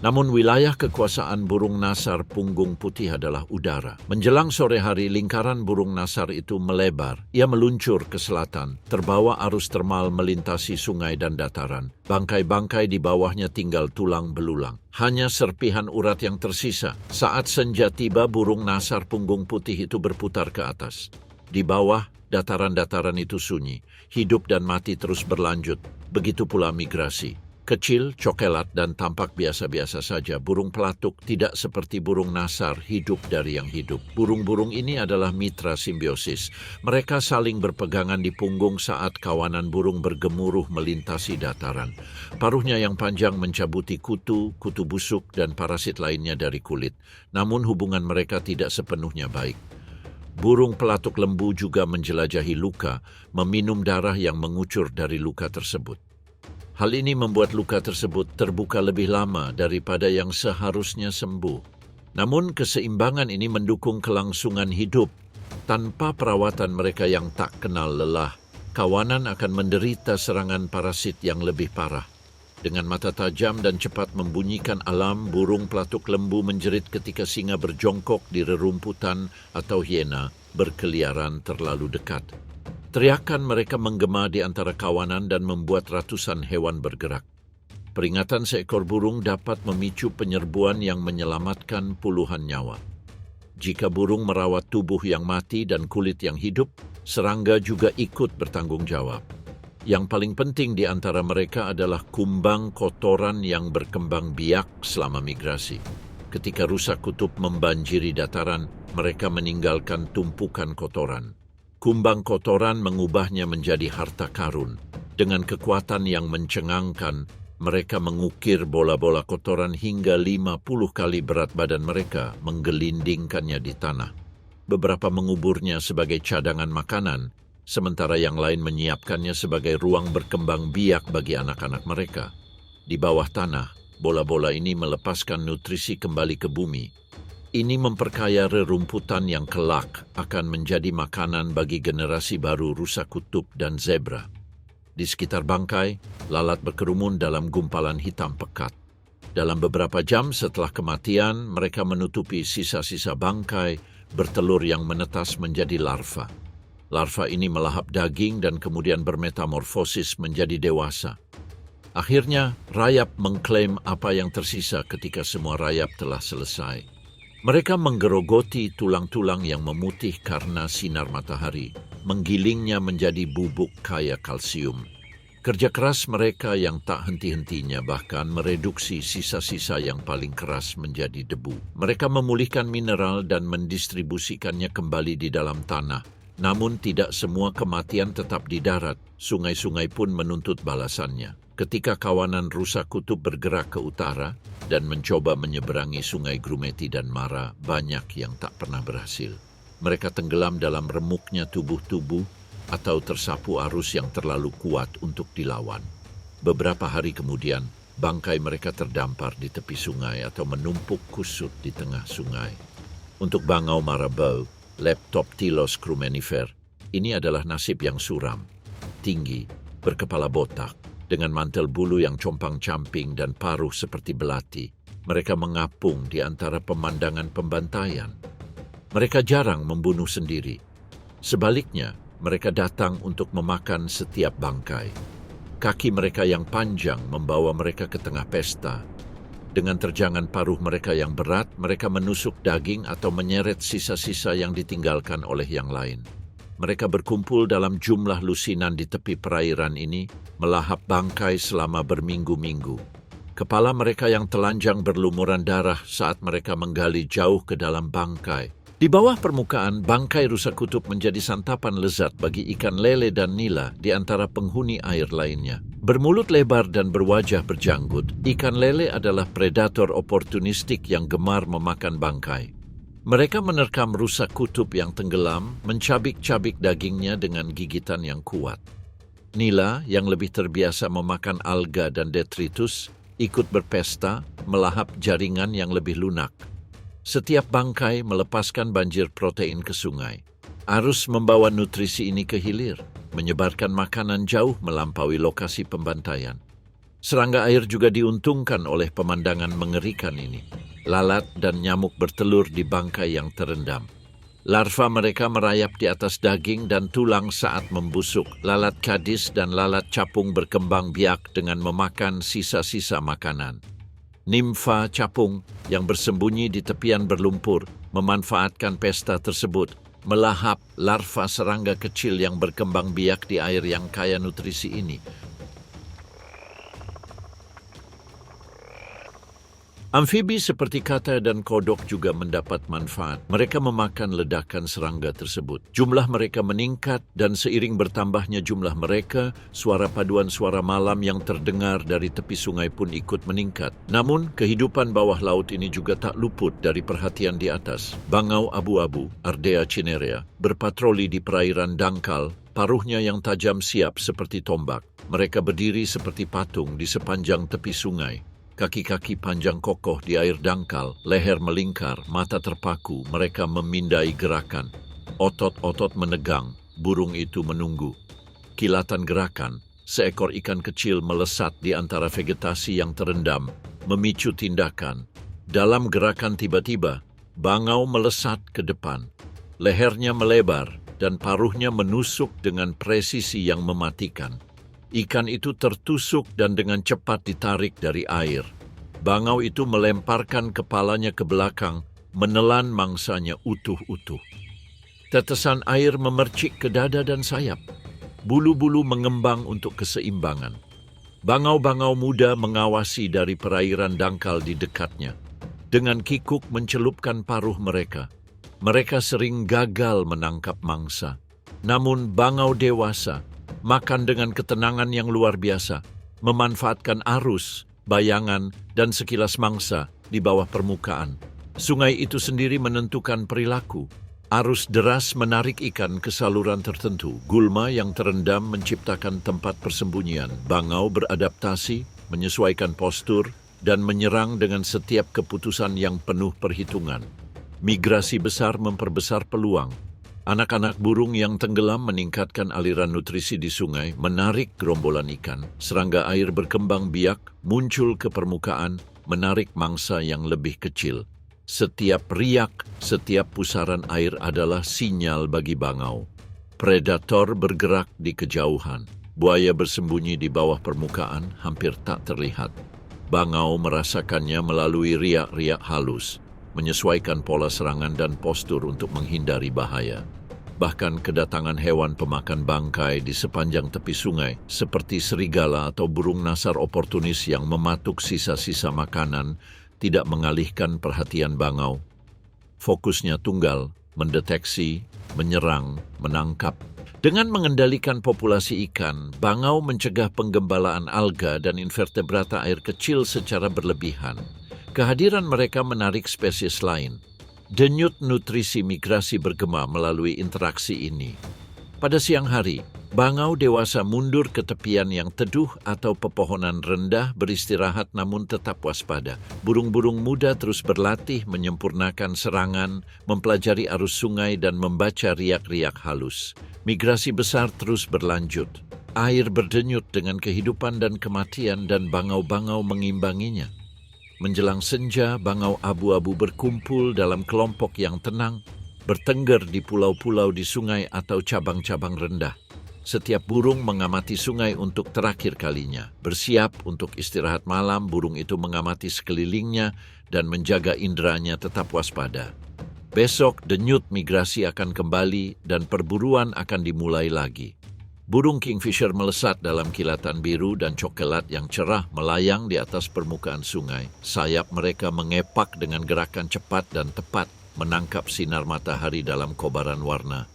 Namun wilayah kekuasaan burung nasar punggung putih adalah udara. Menjelang sore hari, lingkaran burung nasar itu melebar. Ia meluncur ke selatan, terbawa arus termal melintasi sungai dan dataran. Bangkai-bangkai di bawahnya tinggal tulang belulang. Hanya serpihan urat yang tersisa. Saat senja tiba, burung nasar punggung putih itu berputar ke atas. Di bawah, dataran-dataran itu sunyi. Hidup dan mati terus berlanjut. Begitu pula migrasi. Kecil, cokelat, dan tampak biasa-biasa saja, burung pelatuk tidak seperti burung nasar hidup dari yang hidup. Burung-burung ini adalah mitra simbiosis. Mereka saling berpegangan di punggung saat kawanan burung bergemuruh melintasi dataran. Paruhnya yang panjang mencabuti kutu, kutu busuk, dan parasit lainnya dari kulit. Namun hubungan mereka tidak sepenuhnya baik. Burung pelatuk lembu juga menjelajahi luka, meminum darah yang mengucur dari luka tersebut. Hal ini membuat luka tersebut terbuka lebih lama daripada yang seharusnya sembuh. Namun keseimbangan ini mendukung kelangsungan hidup. Tanpa perawatan mereka yang tak kenal lelah, kawanan akan menderita serangan parasit yang lebih parah. Dengan mata tajam dan cepat membunyikan alarm, burung pelatuk lembu menjerit ketika singa berjongkok di rerumputan atau hiena berkeliaran terlalu dekat. Teriakan mereka menggema di antara kawanan dan membuat ratusan hewan bergerak. Peringatan seekor burung dapat memicu penyerbuan yang menyelamatkan puluhan nyawa. Jika burung merawat tubuh yang mati dan kulit yang hidup, serangga juga ikut bertanggung jawab. Yang paling penting di antara mereka adalah kumbang kotoran yang berkembang biak selama migrasi. Ketika rusa kutub membanjiri dataran, mereka meninggalkan tumpukan kotoran. Kumbang kotoran mengubahnya menjadi harta karun. Dengan kekuatan yang mencengangkan, mereka mengukir bola-bola kotoran hingga 50 kali berat badan mereka, menggelindingkannya di tanah. Beberapa menguburnya sebagai cadangan makanan, sementara yang lain menyiapkannya sebagai ruang berkembang biak bagi anak-anak mereka. Di bawah tanah, bola-bola ini melepaskan nutrisi kembali ke bumi. Ini memperkaya rerumputan yang kelak akan menjadi makanan bagi generasi baru rusa kutub dan zebra. Di sekitar bangkai, lalat berkerumun dalam gumpalan hitam pekat. Dalam beberapa jam setelah kematian, mereka menutupi sisa-sisa bangkai, bertelur yang menetas menjadi larva. Larva ini melahap daging dan kemudian bermetamorfosis menjadi dewasa. Akhirnya, rayap mengklaim apa yang tersisa ketika semua rayap telah selesai. Mereka menggerogoti tulang-tulang yang memutih karena sinar matahari, menggilingnya menjadi bubuk kaya kalsium. Kerja keras mereka yang tak henti-hentinya bahkan mereduksi sisa-sisa yang paling keras menjadi debu. Mereka memulihkan mineral dan mendistribusikannya kembali di dalam tanah. Namun tidak semua kematian tetap di darat, sungai-sungai pun menuntut balasannya. Ketika kawanan rusa kutub bergerak ke utara dan mencoba menyeberangi sungai Grumeti dan Mara, banyak yang tak pernah berhasil. Mereka tenggelam dalam remuknya tubuh-tubuh atau tersapu arus yang terlalu kuat untuk dilawan. Beberapa hari kemudian, bangkai mereka terdampar di tepi sungai atau menumpuk kusut di tengah sungai. Untuk bangau marabou, Leptoptilos crumenifer, ini adalah nasib yang suram, tinggi, berkepala botak, dengan mantel bulu yang compang-camping dan paruh seperti belati. Mereka mengapung di antara pemandangan pembantaian. Mereka jarang membunuh sendiri. Sebaliknya, mereka datang untuk memakan setiap bangkai. Kaki mereka yang panjang membawa mereka ke tengah pesta. Dengan terjangan paruh mereka yang berat, mereka menusuk daging atau menyeret sisa-sisa yang ditinggalkan oleh yang lain. Mereka berkumpul dalam jumlah lusinan di tepi perairan ini, melahap bangkai selama berminggu-minggu. Kepala mereka yang telanjang berlumuran darah saat mereka menggali jauh ke dalam bangkai. Di bawah permukaan, bangkai rusa kutub menjadi santapan lezat bagi ikan lele dan nila di antara penghuni air lainnya. Bermulut lebar dan berwajah berjanggut, ikan lele adalah predator oportunistik yang gemar memakan bangkai. Mereka menerkam rusa kutub yang tenggelam, mencabik-cabik dagingnya dengan gigitan yang kuat. Nila, yang lebih terbiasa memakan alga dan detritus, ikut berpesta, melahap jaringan yang lebih lunak. Setiap bangkai melepaskan banjir protein ke sungai. Arus membawa nutrisi ini ke hilir, menyebarkan makanan jauh melampaui lokasi pembantaian. Serangga air juga diuntungkan oleh pemandangan mengerikan ini. Lalat dan nyamuk bertelur di bangkai yang terendam. Larva mereka merayap di atas daging dan tulang saat membusuk. Lalat kadis dan lalat capung berkembang biak dengan memakan sisa-sisa makanan. Nimfa capung yang bersembunyi di tepian berlumpur memanfaatkan pesta tersebut, melahap larva serangga kecil yang berkembang biak di air yang kaya nutrisi ini. Amfibi seperti kata dan kodok juga mendapat manfaat. Mereka memakan ledakan serangga tersebut. Jumlah mereka meningkat dan seiring bertambahnya jumlah mereka, suara paduan suara malam yang terdengar dari tepi sungai pun ikut meningkat. Namun, kehidupan bawah laut ini juga tak luput dari perhatian di atas. Bangau abu-abu, Ardea cinerea, berpatroli di perairan dangkal, paruhnya yang tajam siap seperti tombak. Mereka berdiri seperti patung di sepanjang tepi sungai. Kaki-kaki panjang kokoh di air dangkal, leher melingkar, mata terpaku, mereka memindai gerakan. Otot-otot menegang, burung itu menunggu. Kilatan gerakan, seekor ikan kecil melesat di antara vegetasi yang terendam, memicu tindakan. Dalam gerakan tiba-tiba, bangau melesat ke depan. Lehernya melebar dan paruhnya menusuk dengan presisi yang mematikan. Ikan itu tertusuk dan dengan cepat ditarik dari air. Bangau itu melemparkan kepalanya ke belakang, menelan mangsanya utuh-utuh. Tetesan air memercik ke dada dan sayap. Bulu-bulu mengembang untuk keseimbangan. Bangau-bangau muda mengawasi dari perairan dangkal di dekatnya. Dengan kikuk mencelupkan paruh mereka. Mereka sering gagal menangkap mangsa. Namun bangau dewasa makan dengan ketenangan yang luar biasa, memanfaatkan arus, bayangan, dan sekilas mangsa di bawah permukaan. Sungai itu sendiri menentukan perilaku. Arus deras menarik ikan ke saluran tertentu. Gulma yang terendam menciptakan tempat persembunyian. Bangau beradaptasi, menyesuaikan postur, dan menyerang dengan setiap keputusan yang penuh perhitungan. Migrasi besar memperbesar peluang. Anak-anak burung yang tenggelam meningkatkan aliran nutrisi di sungai, menarik gerombolan ikan. Serangga air berkembang biak, muncul ke permukaan, menarik mangsa yang lebih kecil. Setiap riak, setiap pusaran air adalah sinyal bagi bangau. Predator bergerak di kejauhan. Buaya bersembunyi di bawah permukaan, hampir tak terlihat. Bangau merasakannya melalui riak-riak halus, menyesuaikan pola serangan dan postur untuk menghindari bahaya. Bahkan kedatangan hewan pemakan bangkai di sepanjang tepi sungai, seperti serigala atau burung nasar oportunis yang mematuk sisa-sisa makanan, tidak mengalihkan perhatian bangau. Fokusnya tunggal, mendeteksi, menyerang, menangkap. Dengan mengendalikan populasi ikan, bangau mencegah penggembalaan alga dan invertebrata air kecil secara berlebihan. Kehadiran mereka menarik spesies lain. Denyut nutrisi migrasi bergema melalui interaksi ini. Pada siang hari, bangau dewasa mundur ke tepian yang teduh atau pepohonan rendah beristirahat namun tetap waspada. Burung-burung muda terus berlatih menyempurnakan serangan, mempelajari arus sungai dan membaca riak-riak halus. Migrasi besar terus berlanjut. Air berdenyut dengan kehidupan dan kematian dan bangau-bangau mengimbanginya. Menjelang senja, bangau abu-abu berkumpul dalam kelompok yang tenang, bertengger di pulau-pulau di sungai atau cabang-cabang rendah. Setiap burung mengamati sungai untuk terakhir kalinya. Bersiap untuk istirahat malam, burung itu mengamati sekelilingnya dan menjaga inderanya tetap waspada. Besok denyut migrasi akan kembali dan perburuan akan dimulai lagi. Burung kingfisher melesat dalam kilatan biru dan coklat yang cerah melayang di atas permukaan sungai. Sayap mereka mengepak dengan gerakan cepat dan tepat, menangkap sinar matahari dalam kobaran warna.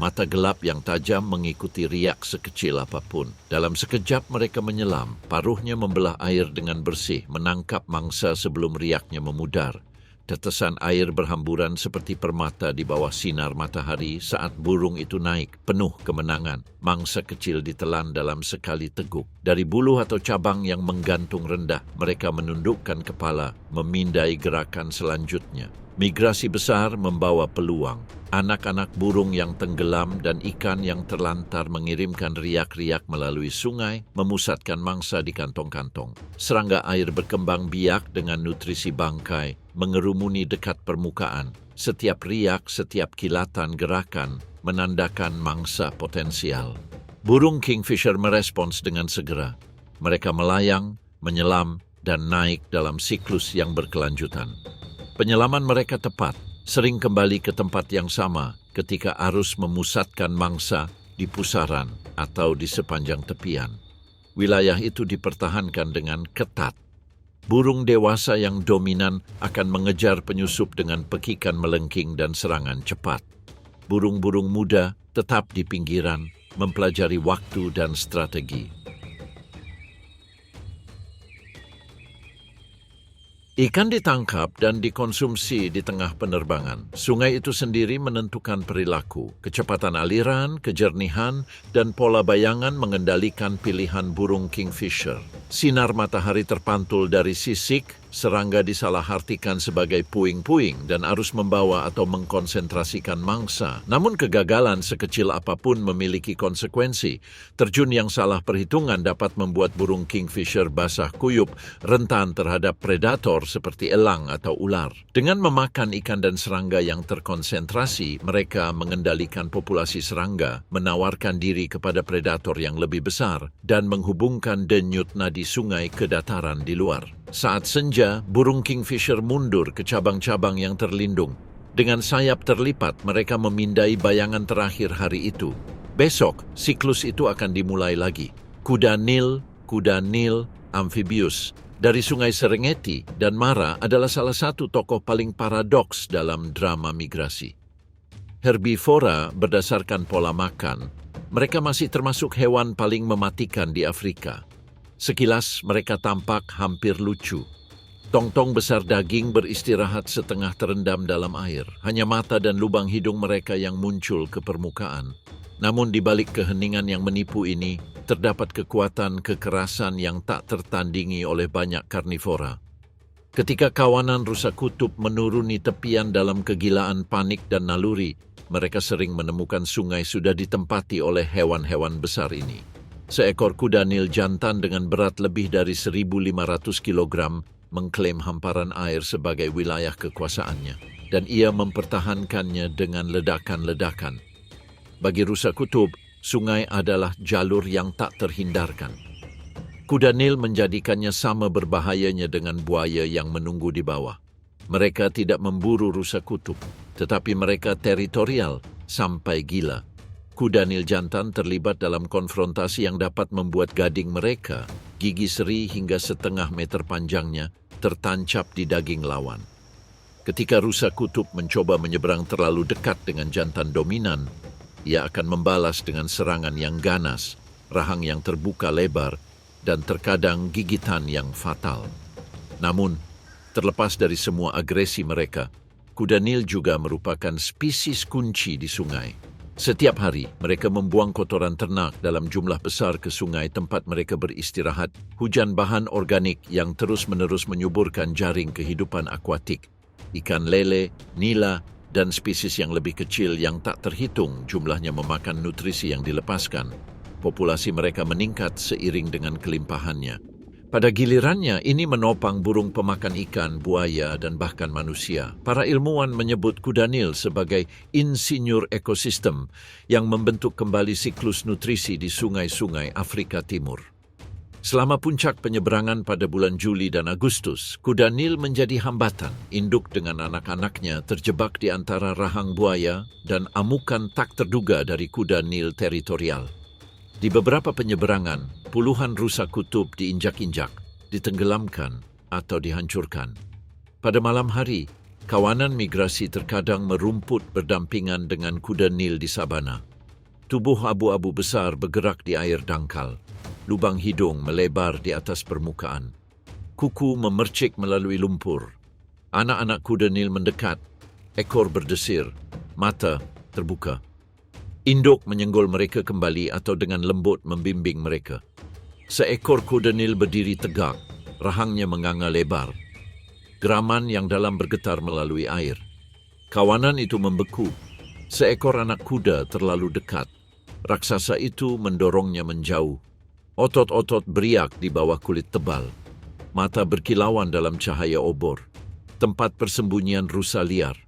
Mata gelap yang tajam mengikuti riak sekecil apapun. Dalam sekejap mereka menyelam, paruhnya membelah air dengan bersih, menangkap mangsa sebelum riaknya memudar. Tetesan air berhamburan seperti permata di bawah sinar matahari saat burung itu naik, penuh kemenangan. Mangsa kecil ditelan dalam sekali teguk. Dari bulu atau cabang yang menggantung rendah, mereka menundukkan kepala, memindai gerakan selanjutnya. Migrasi besar membawa peluang. Anak-anak burung yang tenggelam dan ikan yang terlantar mengirimkan riak-riak melalui sungai, memusatkan mangsa di kantong-kantong. Serangga air berkembang biak dengan nutrisi bangkai, mengerumuni dekat permukaan. Setiap riak, setiap kilatan gerakan, menandakan mangsa potensial. Burung kingfisher merespons dengan segera. Mereka melayang, menyelam, dan naik dalam siklus yang berkelanjutan. Penyelaman mereka tepat, sering kembali ke tempat yang sama ketika arus memusatkan mangsa di pusaran atau di sepanjang tepian. Wilayah itu dipertahankan dengan ketat. Burung dewasa yang dominan akan mengejar penyusup dengan pekikan melengking dan serangan cepat. Burung-burung muda tetap di pinggiran, mempelajari waktu dan strategi. Ikan ditangkap dan dikonsumsi di tengah penerbangan. Sungai itu sendiri menentukan perilaku, kecepatan aliran, kejernihan, dan pola bayangan mengendalikan pilihan burung kingfisher. Sinar matahari terpantul dari sisik, serangga disalahartikan sebagai puing-puing dan arus membawa atau mengkonsentrasikan mangsa. Namun kegagalan sekecil apapun memiliki konsekuensi. Terjun yang salah perhitungan dapat membuat burung kingfisher basah kuyup, rentan terhadap predator seperti elang atau ular. Dengan memakan ikan dan serangga yang terkonsentrasi, mereka mengendalikan populasi serangga, menawarkan diri kepada predator yang lebih besar, dan menghubungkan denyut nadi sungai ke dataran di luar. Saat senja, burung kingfisher mundur ke cabang-cabang yang terlindung. Dengan sayap terlipat, mereka memindai bayangan terakhir hari itu. Besok, siklus itu akan dimulai lagi. Kuda Nil, amfibius, dari Sungai Serengeti dan Mara adalah salah satu tokoh paling paradoks dalam drama migrasi. Herbivora berdasarkan pola makan, mereka masih termasuk hewan paling mematikan di Afrika. Sekilas mereka tampak hampir lucu. Tong-tong besar daging beristirahat setengah terendam dalam air. Hanya mata dan lubang hidung mereka yang muncul ke permukaan. Namun di balik keheningan yang menipu ini, terdapat kekuatan kekerasan yang tak tertandingi oleh banyak karnivora. Ketika kawanan rusa kutub menuruni tepian dalam kegilaan panik dan naluri, mereka sering menemukan sungai sudah ditempati oleh hewan-hewan besar ini. Seekor kuda Nil jantan dengan berat lebih dari 1.500 kg mengklaim hamparan air sebagai wilayah kekuasaannya, dan ia mempertahankannya dengan ledakan-ledakan. Bagi rusa kutub, sungai adalah jalur yang tak terhindarkan. Kuda Nil menjadikannya sama berbahayanya dengan buaya yang menunggu di bawah. Mereka tidak memburu rusa kutub, tetapi mereka teritorial sampai gila. Kuda Nil jantan terlibat dalam konfrontasi yang dapat membuat gading mereka, gigi seri hingga setengah meter panjangnya, tertancap di daging lawan. Ketika rusa kutub mencoba menyeberang terlalu dekat dengan jantan dominan, ia akan membalas dengan serangan yang ganas, rahang yang terbuka lebar, dan terkadang gigitan yang fatal. Namun, terlepas dari semua agresi mereka, kuda Nil juga merupakan spesies kunci di sungai. Setiap hari, mereka membuang kotoran ternak dalam jumlah besar ke sungai tempat mereka beristirahat, hujan bahan organik yang terus-menerus menyuburkan jaring kehidupan akuatik, ikan lele, nila, dan spesies yang lebih kecil yang tak terhitung jumlahnya memakan nutrisi yang dilepaskan. Populasi mereka meningkat seiring dengan kelimpahannya. Pada gilirannya, ini menopang burung pemakan ikan, buaya, dan bahkan manusia. Para ilmuwan menyebut kuda Nil sebagai insinyur ekosistem yang membentuk kembali siklus nutrisi di sungai-sungai Afrika Timur. Selama puncak penyeberangan pada bulan Juli dan Agustus, kuda Nil menjadi hambatan. Induk dengan anak-anaknya terjebak di antara rahang buaya dan amukan tak terduga dari kuda Nil teritorial. Di beberapa penyeberangan, puluhan rusa kutub diinjak-injak, ditenggelamkan, atau dihancurkan. Pada malam hari, kawanan migrasi terkadang merumput berdampingan dengan kuda Nil di sabana. Tubuh abu-abu besar bergerak di air dangkal. Lubang hidung melebar di atas permukaan. Kuku memercik melalui lumpur. Anak-anak kuda Nil mendekat, ekor berdesir, mata terbuka. Induk menyenggol mereka kembali atau dengan lembut membimbing mereka. Seekor kuda Nil berdiri tegak, rahangnya menganga lebar. Geraman yang dalam bergetar melalui air. Kawanan itu membeku. Seekor anak kuda terlalu dekat. Raksasa itu mendorongnya menjauh. Otot-otot beriak di bawah kulit tebal. Mata berkilauan dalam cahaya obor. Tempat persembunyian rusa liar.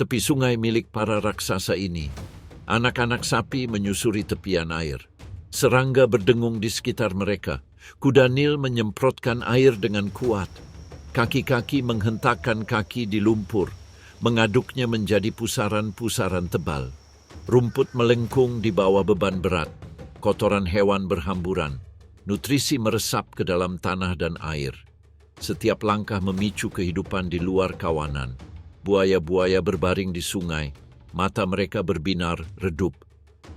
Tepi sungai milik para raksasa ini. Anak-anak sapi menyusuri tepian air. Serangga berdengung di sekitar mereka. Kuda Nil menyemprotkan air dengan kuat. Kaki-kaki menghentakkan kaki di lumpur, mengaduknya menjadi pusaran-pusaran tebal. Rumput melengkung di bawah beban berat. Kotoran hewan berhamburan. Nutrisi meresap ke dalam tanah dan air. Setiap langkah memicu kehidupan di luar kawanan. Buaya-buaya berbaring di sungai, mata mereka berbinar, redup.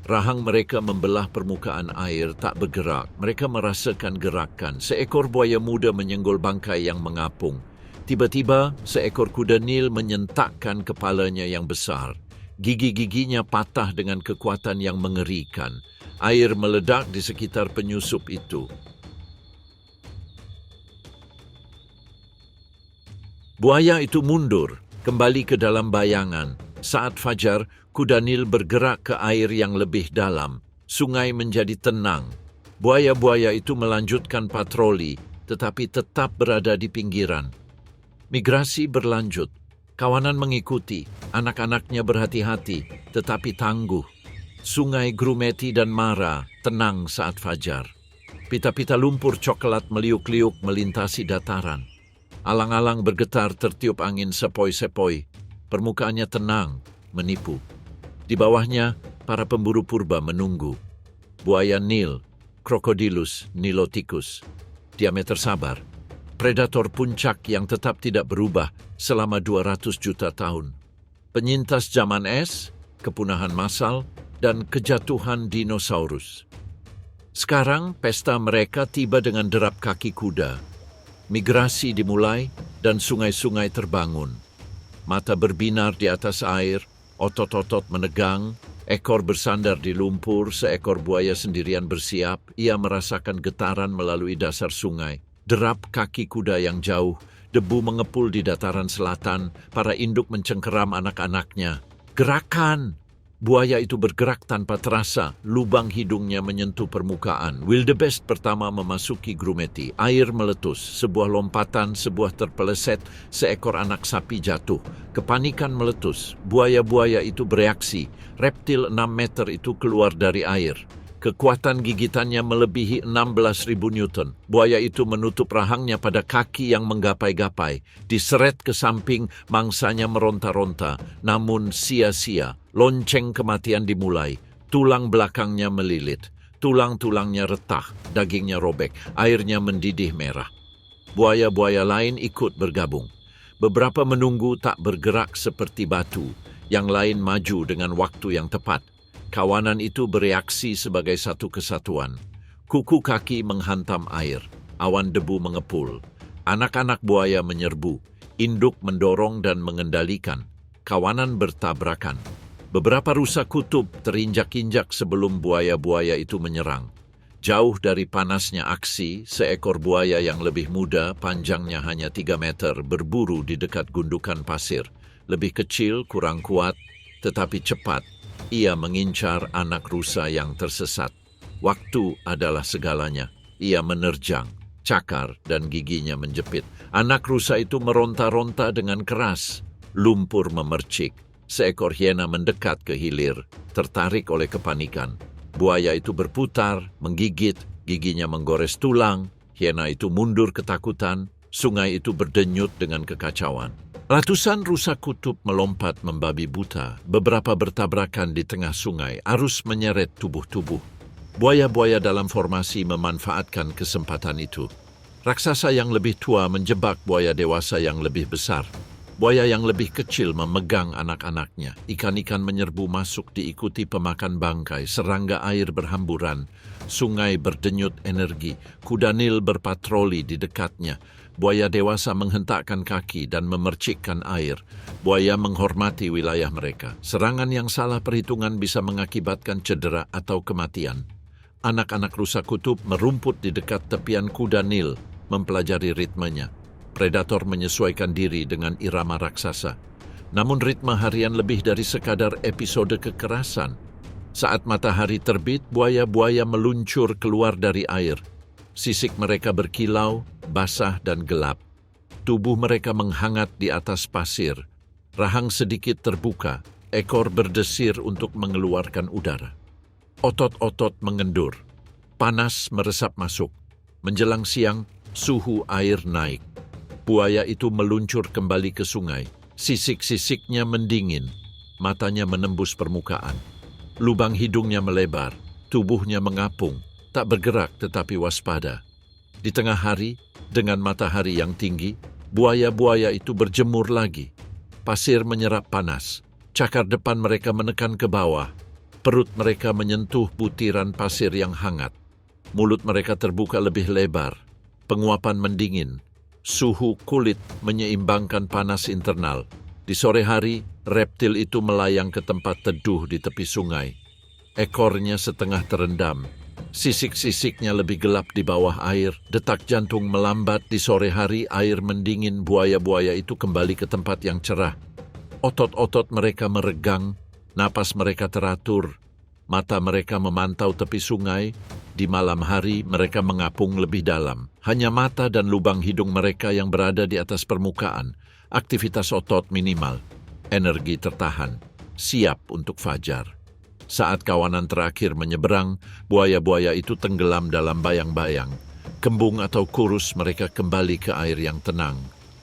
Rahang mereka membelah permukaan air, tak bergerak. Mereka merasakan gerakan. Seekor buaya muda menyenggol bangkai yang mengapung. Tiba-tiba, seekor kuda Nil menyentakkan kepalanya yang besar. Gigi-giginya patah dengan kekuatan yang mengerikan. Air meledak di sekitar penyusup itu. Buaya itu mundur, kembali ke dalam bayangan. Saat fajar, kuda Nil bergerak ke air yang lebih dalam. Sungai menjadi tenang. Buaya-buaya itu melanjutkan patroli, tetapi tetap berada di pinggiran. Migrasi berlanjut. Kawanan mengikuti, anak-anaknya berhati-hati, tetapi tangguh. Sungai Grumeti dan Mara tenang saat fajar. Pita-pita lumpur coklat meliuk-liuk melintasi dataran. Alang-alang bergetar tertiup angin sepoi-sepoi. Permukaannya tenang, menipu. Di bawahnya, para pemburu purba menunggu. Buaya Nil, Crocodylus niloticus. Diameter sabar. Predator puncak yang tetap tidak berubah selama 200 juta tahun. Penyintas zaman es, kepunahan massal, dan kejatuhan dinosaurus. Sekarang, pesta mereka tiba dengan derap kaki kuda. Migrasi dimulai dan sungai-sungai terbangun. Mata berbinar di atas air, otot-otot menegang, ekor bersandar di lumpur, seekor buaya sendirian bersiap. Ia merasakan getaran melalui dasar sungai. Derap kaki kuda yang jauh, debu mengepul di dataran selatan, para induk mencengkeram anak-anaknya. Gerakan! Buaya itu bergerak tanpa terasa, lubang hidungnya menyentuh permukaan. Wildebeest pertama memasuki Grumeti. Air meletus, sebuah lompatan, sebuah terpeleset, seekor anak sapi jatuh. Kepanikan meletus, buaya-buaya itu bereaksi. Reptil 6 meter itu keluar dari air. Kekuatan gigitannya melebihi 16.000 Newton. Buaya itu menutup rahangnya pada kaki yang menggapai-gapai. Diseret ke samping, mangsanya meronta-ronta. Namun sia-sia. Lonceng kematian dimulai. Tulang belakangnya melilit. Tulang-tulangnya retak. Dagingnya robek. Airnya mendidih merah. Buaya-buaya lain ikut bergabung. Beberapa menunggu tak bergerak seperti batu. Yang lain maju dengan waktu yang tepat. Kawanan itu bereaksi sebagai satu kesatuan. Kuku kaki menghantam air, awan debu mengepul. Anak-anak buaya menyerbu, induk mendorong dan mengendalikan. Kawanan bertabrakan. Beberapa rusa kutub terinjak-injak sebelum buaya-buaya itu menyerang. Jauh dari panasnya aksi, seekor buaya yang lebih muda, panjangnya hanya 3 meter, berburu di dekat gundukan pasir. Lebih kecil, kurang kuat, tetapi cepat. Ia mengincar anak rusa yang tersesat. Waktu adalah segalanya. Ia menerjang, cakar, dan giginya menjepit. Anak rusa itu meronta-ronta dengan keras. Lumpur memercik. Seekor hiena mendekat ke hilir, tertarik oleh kepanikan. Buaya itu berputar, menggigit, giginya menggores tulang. Hiena itu mundur ketakutan. Sungai itu berdenyut dengan kekacauan. Ratusan rusa kutub melompat membabi buta. Beberapa bertabrakan di tengah sungai. Arus menyeret tubuh-tubuh. Buaya-buaya dalam formasi memanfaatkan kesempatan itu. Raksasa yang lebih tua menjebak buaya dewasa yang lebih besar. Buaya yang lebih kecil memegang anak-anaknya. Ikan-ikan menyerbu masuk diikuti pemakan bangkai. Serangga air berhamburan. Sungai berdenyut energi. Kuda Nil berpatroli di dekatnya. Buaya dewasa menghentakkan kaki dan memercikkan air. Buaya menghormati wilayah mereka. Serangan yang salah perhitungan bisa mengakibatkan cedera atau kematian. Anak-anak rusa kutub merumput di dekat tepian kuda Nil, mempelajari ritmenya. Predator menyesuaikan diri dengan irama raksasa. Namun ritme harian lebih dari sekadar episode kekerasan. Saat matahari terbit, buaya-buaya meluncur keluar dari air. Sisik mereka berkilau, basah dan gelap. Tubuh mereka menghangat di atas pasir. Rahang sedikit terbuka, ekor berdesir untuk mengeluarkan udara. Otot-otot mengendur. Panas meresap masuk. Menjelang siang, suhu air naik. Buaya itu meluncur kembali ke sungai. Sisik-sisiknya mendingin. Matanya menembus permukaan. Lubang hidungnya melebar. Tubuhnya mengapung. Tak bergerak tetapi waspada. Di tengah hari, dengan matahari yang tinggi, buaya-buaya itu berjemur lagi. Pasir menyerap panas. Cakar depan mereka menekan ke bawah. Perut mereka menyentuh butiran pasir yang hangat. Mulut mereka terbuka lebih lebar. Penguapan mendingin. Suhu kulit menyeimbangkan panas internal. Di sore hari, reptil itu melayang ke tempat teduh di tepi sungai. Ekornya setengah terendam. Sisik-sisiknya lebih gelap di bawah air. Detak jantung melambat. Di sore hari, air mendingin. Buaya-buaya itu kembali ke tempat yang cerah. Otot-otot mereka meregang. Napas mereka teratur. Mata mereka memantau tepi sungai. Di malam hari, mereka mengapung lebih dalam. Hanya mata dan lubang hidung mereka yang berada di atas permukaan. Aktivitas otot minimal. Energi tertahan. Siap untuk fajar. Saat kawanan terakhir menyeberang, buaya-buaya itu tenggelam dalam bayang-bayang. Kembung atau kurus mereka kembali ke air yang tenang.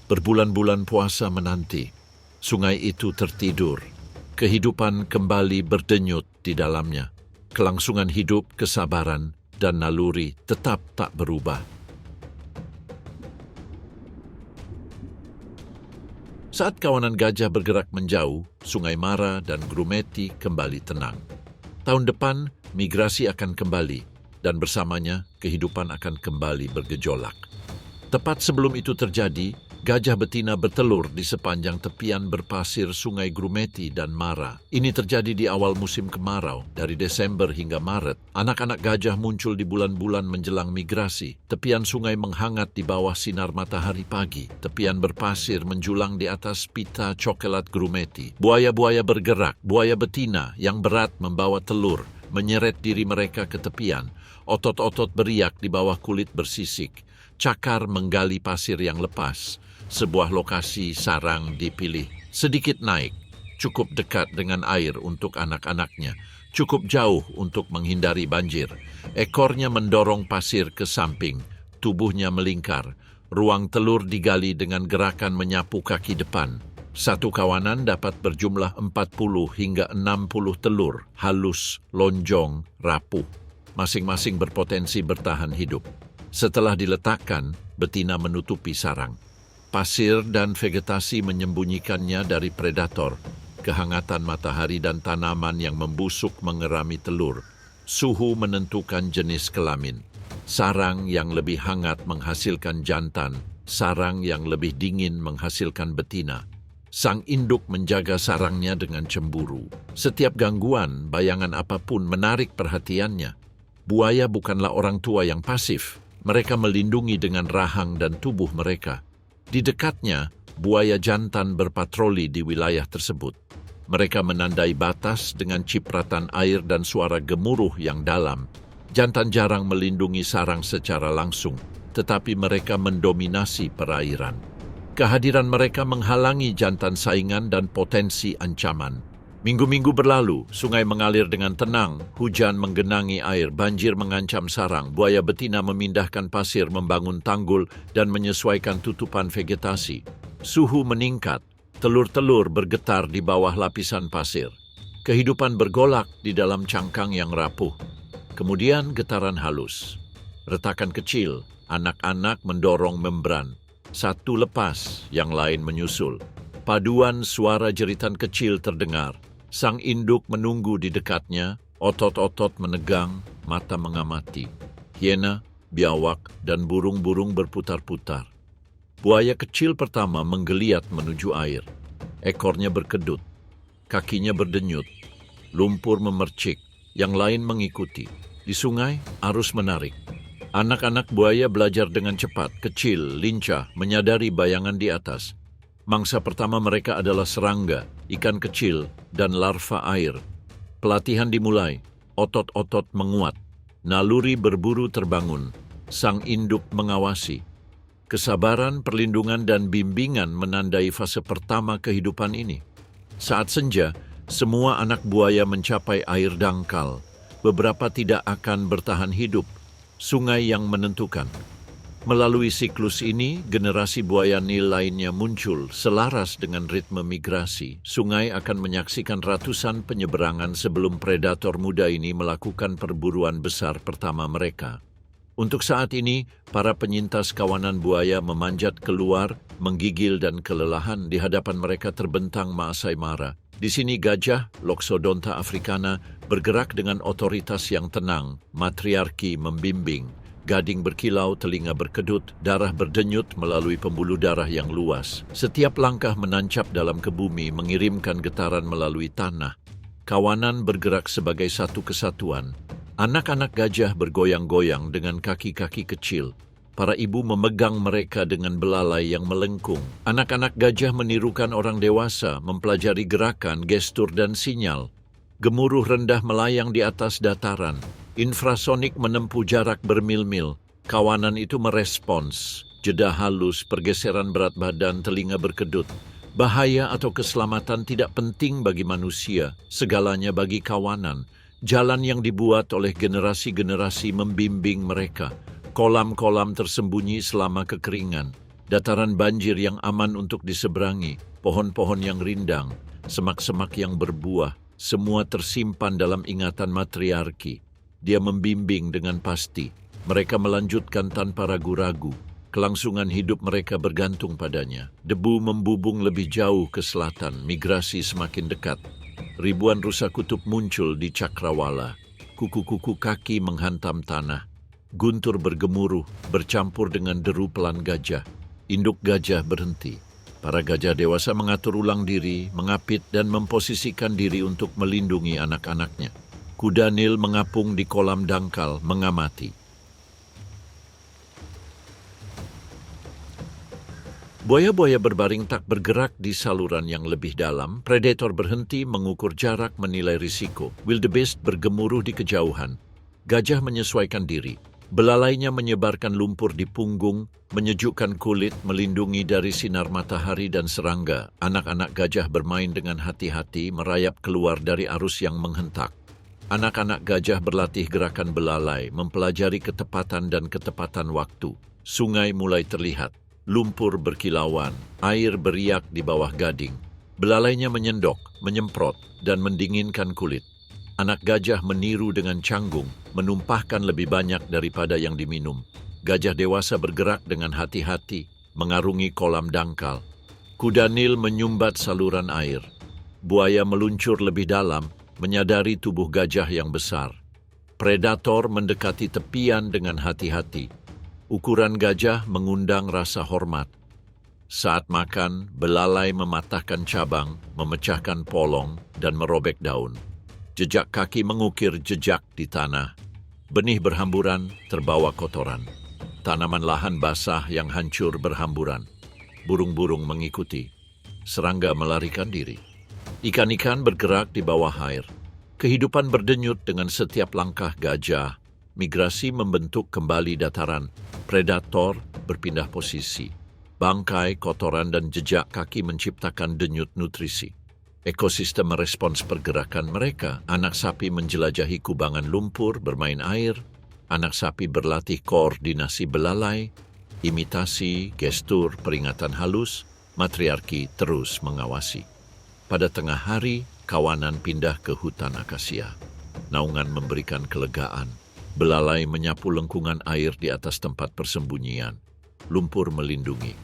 Berbulan-bulan puasa menanti. Sungai itu tertidur. Kehidupan kembali berdenyut di dalamnya. Kelangsungan hidup, kesabaran, dan naluri tetap tak berubah. Saat kawanan gajah bergerak menjauh, Sungai Mara dan Grumeti kembali tenang. Tahun depan, migrasi akan kembali, dan bersamanya kehidupan akan kembali bergejolak. Tepat sebelum itu terjadi, gajah betina bertelur di sepanjang tepian berpasir Sungai Grumeti dan Mara. Ini terjadi di awal musim kemarau, dari Desember hingga Maret. Anak-anak gajah muncul di bulan-bulan menjelang migrasi. Tepian sungai menghangat di bawah sinar matahari pagi. Tepian berpasir menjulang di atas pita coklat Grumeti. Buaya-buaya bergerak, buaya betina yang berat membawa telur, menyeret diri mereka ke tepian. Otot-otot beriak di bawah kulit bersisik. Cakar menggali pasir yang lepas. Sebuah lokasi sarang dipilih. Sedikit naik, cukup dekat dengan air untuk anak-anaknya. Cukup jauh untuk menghindari banjir. Ekornya mendorong pasir ke samping. Tubuhnya melingkar. Ruang telur digali dengan gerakan menyapu kaki depan. Satu kawanan dapat berjumlah 40 hingga 60 telur. Halus, lonjong, rapuh. Masing-masing berpotensi bertahan hidup. Setelah diletakkan, betina menutupi sarang. Pasir dan vegetasi menyembunyikannya dari predator. Kehangatan matahari dan tanaman yang membusuk mengerami telur. Suhu menentukan jenis kelamin. Sarang yang lebih hangat menghasilkan jantan. Sarang yang lebih dingin menghasilkan betina. Sang induk menjaga sarangnya dengan cemburu. Setiap gangguan, bayangan apapun menarik perhatiannya. Buaya bukanlah orang tua yang pasif. Mereka melindungi dengan rahang dan tubuh mereka. Di dekatnya, buaya jantan berpatroli di wilayah tersebut. Mereka menandai batas dengan cipratan air dan suara gemuruh yang dalam. Jantan jarang melindungi sarang secara langsung, tetapi mereka mendominasi perairan. Kehadiran mereka menghalangi jantan saingan dan potensi ancaman. Minggu-minggu berlalu, sungai mengalir dengan tenang, hujan menggenangi air, banjir mengancam sarang, buaya betina memindahkan pasir, membangun tanggul, dan menyesuaikan tutupan vegetasi. Suhu meningkat, telur-telur bergetar di bawah lapisan pasir. Kehidupan bergolak di dalam cangkang yang rapuh. Kemudian getaran halus. Retakan kecil, anak-anak mendorong membran. Satu lepas, yang lain menyusul. Paduan suara jeritan kecil terdengar. Sang induk menunggu di dekatnya, otot-otot menegang, mata mengamati. Hiena, biawak, dan burung-burung berputar-putar. Buaya kecil pertama menggeliat menuju air. Ekornya berkedut, kakinya berdenyut, lumpur memercik, yang lain mengikuti. Di sungai, arus menarik. Anak-anak buaya belajar dengan cepat, kecil, lincah, menyadari bayangan di atas. Mangsa pertama mereka adalah serangga, ikan kecil, dan larva air. Pelatihan dimulai, otot-otot menguat, naluri berburu terbangun, sang induk mengawasi. Kesabaran, perlindungan, dan bimbingan menandai fase pertama kehidupan ini. Saat senja, semua anak buaya mencapai air dangkal. Beberapa tidak akan bertahan hidup, sungai yang menentukan. Melalui siklus ini, generasi buaya Nil lainnya muncul selaras dengan ritme migrasi. Sungai akan menyaksikan ratusan penyeberangan sebelum predator muda ini melakukan perburuan besar pertama mereka. Untuk saat ini, para penyintas kawanan buaya memanjat keluar, menggigil dan kelelahan di hadapan mereka terbentang Maasai Mara. Di sini gajah, Loxodonta africana, bergerak dengan otoritas yang tenang, matriarki membimbing. Gading berkilau, telinga berkedut, darah berdenyut melalui pembuluh darah yang luas. Setiap langkah menancap dalam ke bumi, mengirimkan getaran melalui tanah. Kawanan bergerak sebagai satu kesatuan. Anak-anak gajah bergoyang-goyang dengan kaki-kaki kecil. Para ibu memegang mereka dengan belalai yang melengkung. Anak-anak gajah menirukan orang dewasa, mempelajari gerakan, gestur, dan sinyal. Gemuruh rendah melayang di atas dataran. Infrasonik menempuh jarak bermil-mil. Kawanan itu merespons. Jeda halus, pergeseran berat badan, telinga berkedut. Bahaya atau keselamatan tidak penting bagi manusia, segalanya bagi kawanan. Jalan yang dibuat oleh generasi-generasi membimbing mereka. Kolam-kolam tersembunyi selama kekeringan. Dataran banjir yang aman untuk diseberangi. Pohon-pohon yang rindang. Semak-semak yang berbuah. Semua tersimpan dalam ingatan matriarki. Dia membimbing dengan pasti. Mereka melanjutkan tanpa ragu-ragu. Kelangsungan hidup mereka bergantung padanya. Debu membubung lebih jauh ke selatan. Migrasi semakin dekat. Ribuan rusa kutub muncul di cakrawala. Kuku-kuku kaki menghantam tanah. Guntur bergemuruh, bercampur dengan deru pelan gajah. Induk gajah berhenti. Para gajah dewasa mengatur ulang diri, mengapit dan memposisikan diri untuk melindungi anak-anaknya. Kuda Nil mengapung di kolam dangkal, mengamati. Buaya-buaya berbaring tak bergerak di saluran yang lebih dalam. Predator berhenti mengukur jarak, menilai risiko. Wildebeest bergemuruh di kejauhan. Gajah menyesuaikan diri. Belalainya menyebarkan lumpur di punggung, menyejukkan kulit, melindungi dari sinar matahari dan serangga. Anak-anak gajah bermain dengan hati-hati, merayap keluar dari arus yang menghentak. Anak-anak gajah berlatih gerakan belalai, mempelajari ketepatan dan ketepatan waktu. Sungai mulai terlihat. Lumpur berkilauan, air beriak di bawah gading. Belalainya menyendok, menyemprot, dan mendinginkan kulit. Anak gajah meniru dengan canggung, menumpahkan lebih banyak daripada yang diminum. Gajah dewasa bergerak dengan hati-hati, mengarungi kolam dangkal. Kuda Nil menyumbat saluran air. Buaya meluncur lebih dalam, menyadari tubuh gajah yang besar. Predator mendekati tepian dengan hati-hati. Ukuran gajah mengundang rasa hormat. Saat makan, belalai mematahkan cabang, memecahkan polong, dan merobek daun. Jejak kaki mengukir jejak di tanah. Benih berhamburan, terbawa kotoran. Tanaman lahan basah yang hancur berhamburan. Burung-burung mengikuti. Serangga melarikan diri. Ikan-ikan bergerak di bawah air. Kehidupan berdenyut dengan setiap langkah gajah. Migrasi membentuk kembali dataran. Predator berpindah posisi. Bangkai, kotoran, dan jejak kaki menciptakan denyut nutrisi. Ekosistem merespons pergerakan mereka. Anak sapi menjelajahi kubangan lumpur, bermain air. Anak sapi berlatih koordinasi belalai, imitasi, gestur, peringatan halus. Matriarki terus mengawasi. Pada tengah hari, kawanan pindah ke hutan akasia. Naungan memberikan kelegaan. Belalai menyapu lengkungan air di atas tempat persembunyian. Lumpur melindungi.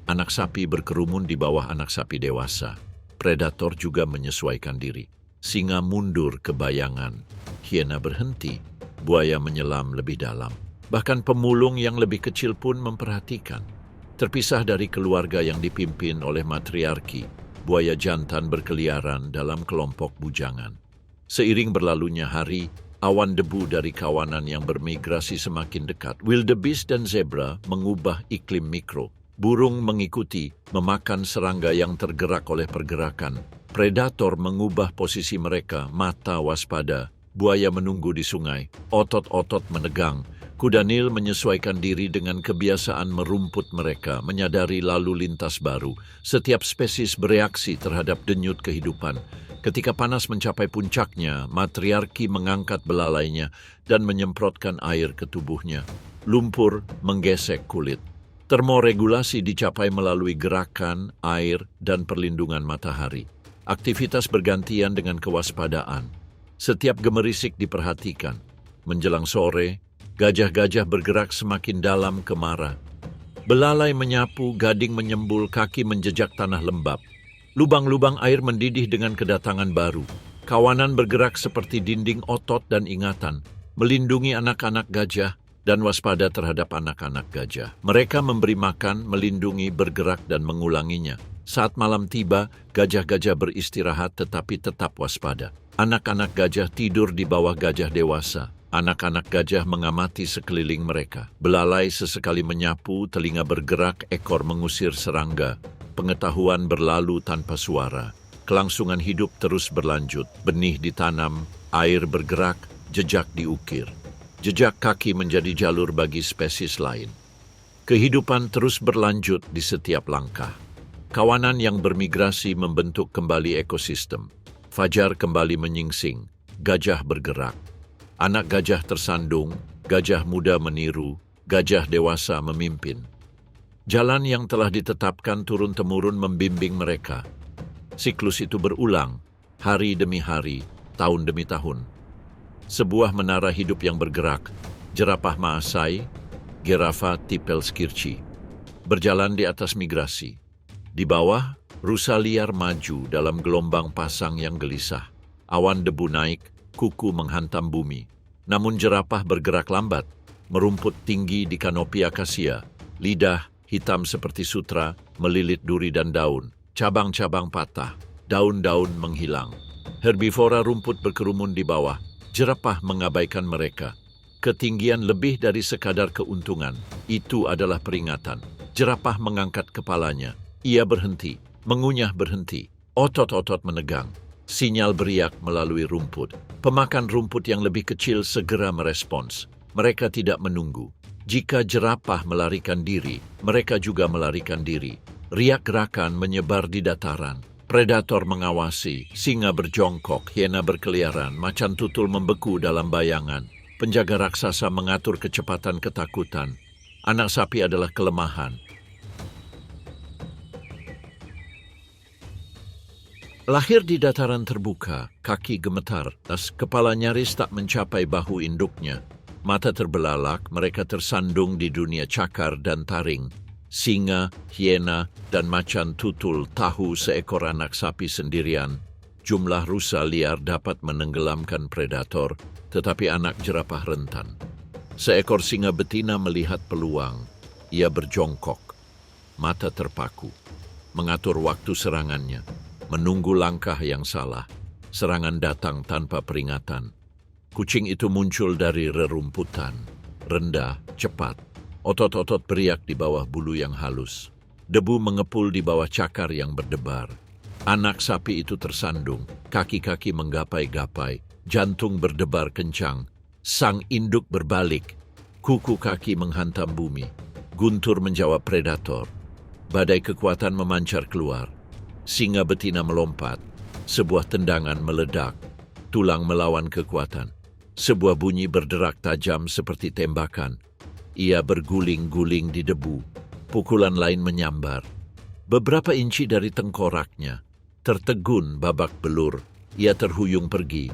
Anak sapi berkerumun di bawah anak sapi dewasa. Predator juga menyesuaikan diri. Singa mundur ke bayangan. Hiena berhenti. Buaya menyelam lebih dalam. Bahkan pemulung yang lebih kecil pun memperhatikan. Terpisah dari keluarga yang dipimpin oleh matriarki, buaya jantan berkeliaran dalam kelompok bujangan. Seiring berlalunya hari, awan debu dari kawanan yang bermigrasi semakin dekat. Wildebeest dan zebra mengubah iklim mikro. Burung mengikuti, memakan serangga yang tergerak oleh pergerakan. Predator mengubah posisi mereka, mata waspada. Buaya menunggu di sungai, otot-otot menegang. Kuda Nil menyesuaikan diri dengan kebiasaan merumput mereka, menyadari lalu lintas baru. Setiap spesies bereaksi terhadap denyut kehidupan. Ketika panas mencapai puncaknya, matriarki mengangkat belalainya dan menyemprotkan air ke tubuhnya. Lumpur menggesek kulit. Termoregulasi dicapai melalui gerakan, air, dan perlindungan matahari. Aktivitas bergantian dengan kewaspadaan. Setiap gemerisik diperhatikan. Menjelang sore, Gajah-gajah bergerak semakin dalam ke Mara. Belalai menyapu, gading menyembul, kaki menjejak tanah lembab. Lubang-lubang air mendidih dengan kedatangan baru. Kawanan bergerak seperti dinding otot dan ingatan, melindungi anak-anak gajah dan waspada terhadap anak-anak gajah. Mereka memberi makan, melindungi, bergerak, dan mengulanginya. Saat malam tiba, gajah-gajah beristirahat tetapi tetap waspada. Anak-anak gajah tidur di bawah gajah dewasa. Anak-anak gajah mengamati sekeliling mereka. Belalai sesekali menyapu, telinga bergerak, ekor mengusir serangga. Pengetahuan berlalu tanpa suara. Kelangsungan hidup terus berlanjut. Benih ditanam, air bergerak, jejak diukir. Jejak kaki menjadi jalur bagi spesies lain. Kehidupan terus berlanjut di setiap langkah. Kawanan yang bermigrasi membentuk kembali ekosistem. Fajar kembali menyingsing, gajah bergerak. Anak gajah tersandung, gajah muda meniru, gajah dewasa memimpin. Jalan yang telah ditetapkan turun-temurun membimbing mereka. Siklus itu berulang, hari demi hari, tahun demi tahun. Sebuah menara hidup yang bergerak, jerapah Maasai, Girafa tipelskirci, berjalan di atas migrasi. Di bawah, rusa liar maju dalam gelombang pasang yang gelisah. Awan debu naik, kuku menghantam bumi. Namun jerapah bergerak lambat, merumput tinggi di kanopi akasia. Lidah, hitam seperti sutra, melilit duri dan daun. Cabang-cabang patah, daun-daun menghilang. Herbivora rumput berkerumun di bawah. Jerapah mengabaikan mereka. Ketinggian lebih dari sekadar keuntungan. Itu adalah peringatan. Jerapah mengangkat kepalanya. Ia berhenti, mengunyah berhenti. Otot-otot menegang. Sinyal beriak melalui rumput. Pemakan rumput yang lebih kecil segera merespons. Mereka tidak menunggu. Jika jerapah melarikan diri, mereka juga melarikan diri. Riak gerakan menyebar di dataran. Predator mengawasi, singa berjongkok, hiena berkeliaran, macan tutul membeku dalam bayangan. Penjaga raksasa mengatur kecepatan ketakutan. Anak sapi adalah kelemahan. Lahir di dataran terbuka, kaki gemetar, kepala nyaris tak mencapai bahu induknya. Mata terbelalak, mereka tersandung di dunia cakar dan taring. Singa, hiena, dan macan tutul tahu seekor anak sapi sendirian. Jumlah rusa liar dapat menenggelamkan predator, tetapi anak jerapah rentan. Seekor singa betina melihat peluang. Ia berjongkok, mata terpaku, mengatur waktu serangannya. Menunggu langkah yang salah, serangan datang tanpa peringatan. Kucing itu muncul dari rerumputan, rendah, cepat. Otot-otot beriak di bawah bulu yang halus. Debu mengepul di bawah cakar yang berdebar. Anak sapi itu tersandung, kaki-kaki menggapai-gapai, jantung berdebar kencang. Sang induk berbalik, kuku kaki menghantam bumi. Guntur menjawab predator. Badai kekuatan memancar keluar. Singa betina melompat, sebuah tendangan meledak, tulang melawan kekuatan. Sebuah bunyi berderak tajam seperti tembakan. Ia berguling-guling di debu, pukulan lain menyambar. Beberapa inci dari tengkoraknya, tertegun babak belur, ia terhuyung pergi.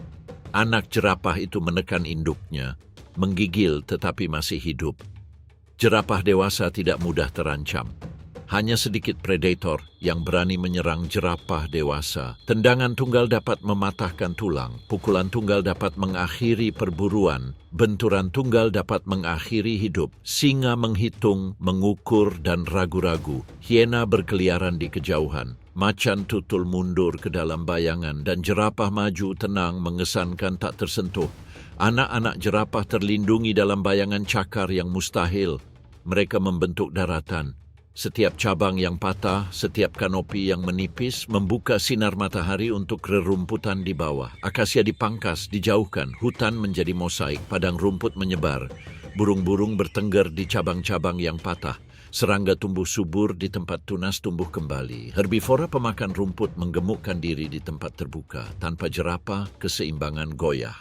Anak jerapah itu menekan induknya, menggigil tetapi masih hidup. Jerapah dewasa tidak mudah terancam. Hanya sedikit predator yang berani menyerang jerapah dewasa. Tendangan tunggal dapat mematahkan tulang, pukulan tunggal dapat mengakhiri perburuan, benturan tunggal dapat mengakhiri hidup. Singa menghitung, mengukur, dan ragu-ragu. Hiena berkeliaran di kejauhan. Macan tutul mundur ke dalam bayangan, dan jerapah maju tenang mengesankan tak tersentuh. Anak-anak jerapah terlindungi dalam bayangan cakar yang mustahil. Mereka membentuk daratan. Setiap cabang yang patah, setiap kanopi yang menipis, membuka sinar matahari untuk rerumputan di bawah. Akasia dipangkas, dijauhkan, hutan menjadi mosaik, padang rumput menyebar. Burung-burung bertengger di cabang-cabang yang patah. Serangga tumbuh subur di tempat tunas tumbuh kembali. Herbivora pemakan rumput menggemukkan diri di tempat terbuka. Tanpa jerapah, keseimbangan goyah.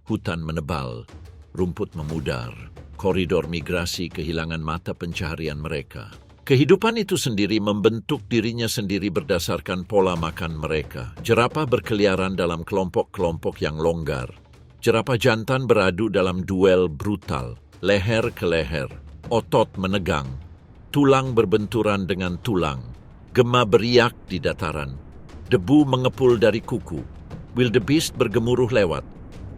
Hutan menebal, rumput memudar. Koridor migrasi kehilangan mata pencaharian mereka. Kehidupan itu sendiri membentuk dirinya sendiri berdasarkan pola makan mereka. Jerapah berkeliaran dalam kelompok-kelompok yang longgar. Jerapah jantan beradu dalam duel brutal. leher ke leher, otot menegang, tulang berbenturan dengan tulang, gema beriak di dataran, debu mengepul dari kuku, wildebeest bergemuruh lewat,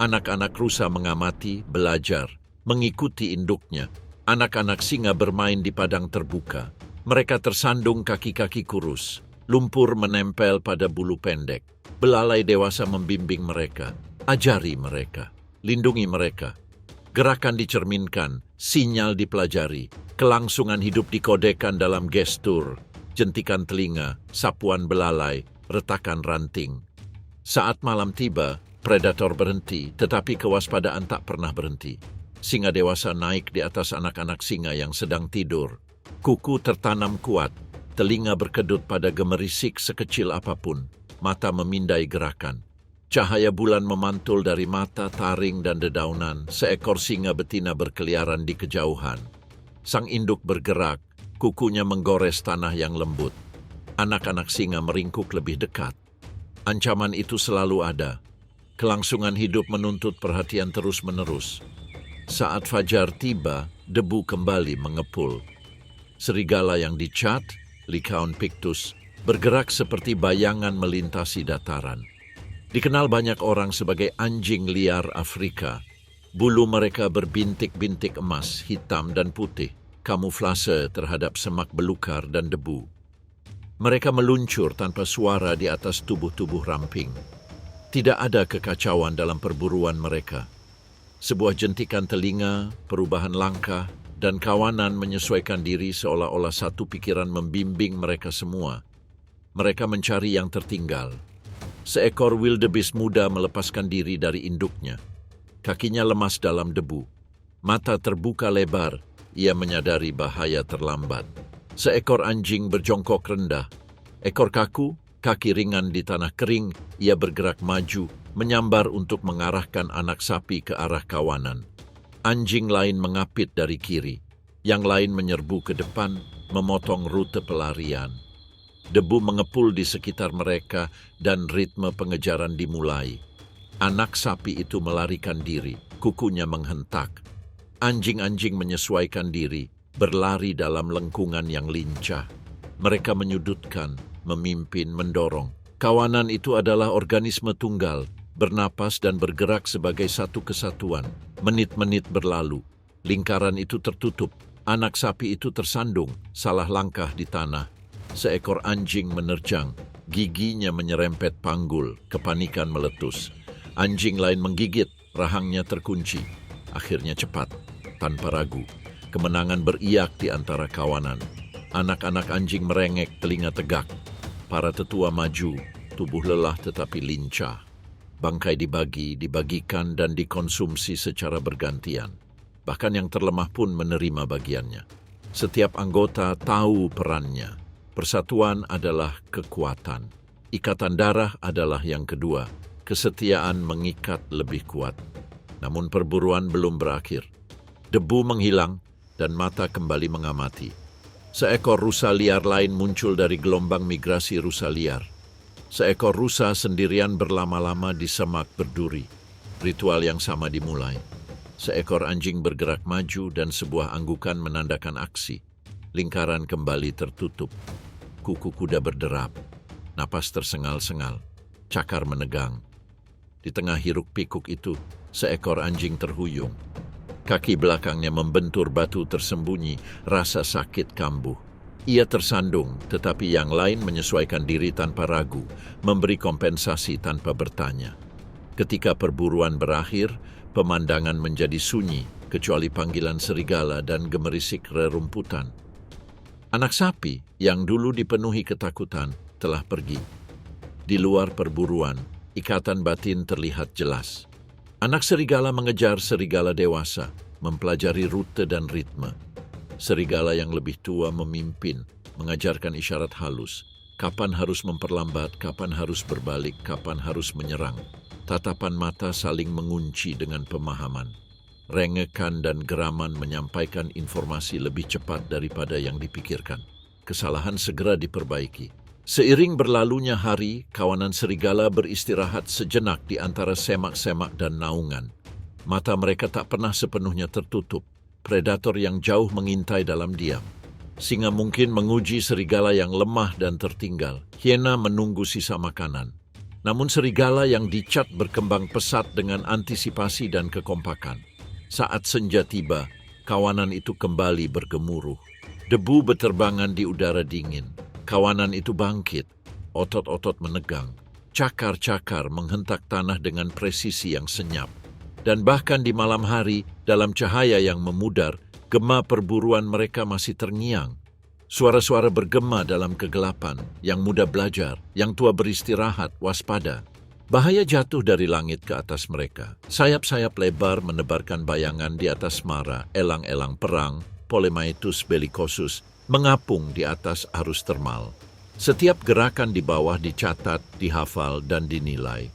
anak-anak rusa mengamati, belajar, mengikuti induknya, anak-anak singa bermain di padang terbuka, mereka tersandung kaki-kaki kurus, lumpur menempel pada bulu pendek, belalai dewasa membimbing mereka, ajari mereka, lindungi mereka. Gerakan dicerminkan, sinyal dipelajari, kelangsungan hidup dikodekan dalam gestur, jentikan telinga, sapuan belalai, retakan ranting. Saat malam tiba, predator berhenti, tetapi kewaspadaan tak pernah berhenti. Singa dewasa naik di atas anak-anak singa yang sedang tidur. Kuku tertanam kuat, telinga berkedut pada gemerisik sekecil apapun, mata memindai gerakan. Cahaya bulan memantul dari mata, taring, dan dedaunan. Seekor singa betina berkeliaran di kejauhan. Sang induk bergerak, kukunya menggores tanah yang lembut. Anak-anak singa meringkuk lebih dekat. Ancaman itu selalu ada. Kelangsungan hidup menuntut perhatian terus-menerus. Saat fajar tiba, debu kembali mengepul. Serigala yang dicat, Lycaon pictus, bergerak seperti bayangan melintasi dataran. Dikenal banyak orang sebagai anjing liar Afrika. Bulu mereka berbintik-bintik emas, hitam, dan putih, kamuflase terhadap semak belukar dan debu. Mereka meluncur tanpa suara di atas tubuh-tubuh ramping. Tidak ada kekacauan dalam perburuan mereka. Sebuah jentikan telinga, perubahan langkah, dan kawanan menyesuaikan diri seolah-olah satu pikiran membimbing mereka semua. Mereka mencari yang tertinggal. Seekor wildebeest muda melepaskan diri dari induknya. Kakinya lemas dalam debu. Mata terbuka lebar, ia menyadari bahaya terlambat. Seekor anjing berjongkok rendah. Ekor kaku, kaki ringan di tanah kering, ia bergerak maju, menyambar untuk mengarahkan anak sapi ke arah kawanan. Anjing lain mengapit dari kiri. Yang lain menyerbu ke depan, memotong rute pelarian. Debu mengepul di sekitar mereka dan ritme pengejaran dimulai. Anak sapi itu melarikan diri, kukunya menghentak. Anjing-anjing menyesuaikan diri, berlari dalam lengkungan yang lincah. Mereka menyudutkan, memimpin, mendorong. Kawanan itu adalah organisme tunggal, bernapas dan bergerak sebagai satu kesatuan. Menit-menit berlalu, lingkaran itu tertutup. Anak sapi itu tersandung, salah langkah di tanah. Seekor anjing menerjang, giginya menyerempet panggul, kepanikan meletus. Anjing lain menggigit, rahangnya terkunci. Akhirnya cepat, tanpa ragu. Kemenangan beriak di antara kawanan. Anak-anak anjing merengek, telinga tegak. Para tetua maju, tubuh lelah tetapi lincah. Bangkai dibagi, dibagikan, dan dikonsumsi secara bergantian. Bahkan yang terlemah pun menerima bagiannya. Setiap anggota tahu perannya. Persatuan adalah kekuatan. Ikatan darah adalah yang kedua. Kesetiaan mengikat lebih kuat. Namun perburuan belum berakhir. Debu menghilang dan mata kembali mengamati. Seekor rusa liar lain muncul dari gelombang migrasi rusa liar. Seekor rusa sendirian berlama-lama di semak berduri. Ritual yang sama dimulai. Seekor anjing bergerak maju dan sebuah anggukan menandakan aksi. Lingkaran kembali tertutup. Kuku kuda berderap. Napas tersengal-sengal. Cakar menegang. Di tengah hiruk pikuk itu, seekor anjing terhuyung. Kaki belakangnya membentur batu tersembunyi, rasa sakit kambuh. Ia tersandung, tetapi yang lain menyesuaikan diri tanpa ragu, memberi kompensasi tanpa bertanya. Ketika perburuan berakhir, pemandangan menjadi sunyi, kecuali panggilan serigala dan gemerisik rerumputan. Anak sapi yang dulu dipenuhi ketakutan telah pergi. Di luar perburuan, ikatan batin terlihat jelas. Anak serigala mengejar serigala dewasa, mempelajari rute dan ritme. Serigala yang lebih tua memimpin, mengajarkan isyarat halus. Kapan harus memperlambat, kapan harus berbalik, kapan harus menyerang. Tatapan mata saling mengunci dengan pemahaman. Rengekan dan geraman menyampaikan informasi lebih cepat daripada yang dipikirkan. Kesalahan segera diperbaiki. Seiring berlalunya hari, kawanan serigala beristirahat sejenak di antara semak-semak dan naungan. Mata mereka tak pernah sepenuhnya tertutup. predator yang jauh mengintai dalam diam. Singa mungkin menguji serigala yang lemah dan tertinggal. Hiena menunggu sisa makanan. Namun serigala yang dicat berkembang pesat dengan antisipasi dan kekompakan. Saat senja tiba, kawanan itu kembali bergemuruh. Debu beterbangan di udara dingin. Kawanan itu bangkit. Otot-otot menegang. Cakar-cakar menghentak tanah dengan presisi yang senyap. Dan bahkan di malam hari, dalam cahaya yang memudar, gema perburuan mereka masih terngiang. Suara-suara bergema dalam kegelapan, yang muda belajar, yang tua beristirahat, waspada. Bahaya jatuh dari langit ke atas mereka. Sayap-sayap lebar menebarkan bayangan di atas Mara, elang-elang perang, Polemaitus bellicosus, mengapung di atas arus termal. Setiap gerakan di bawah dicatat, dihafal, dan dinilai.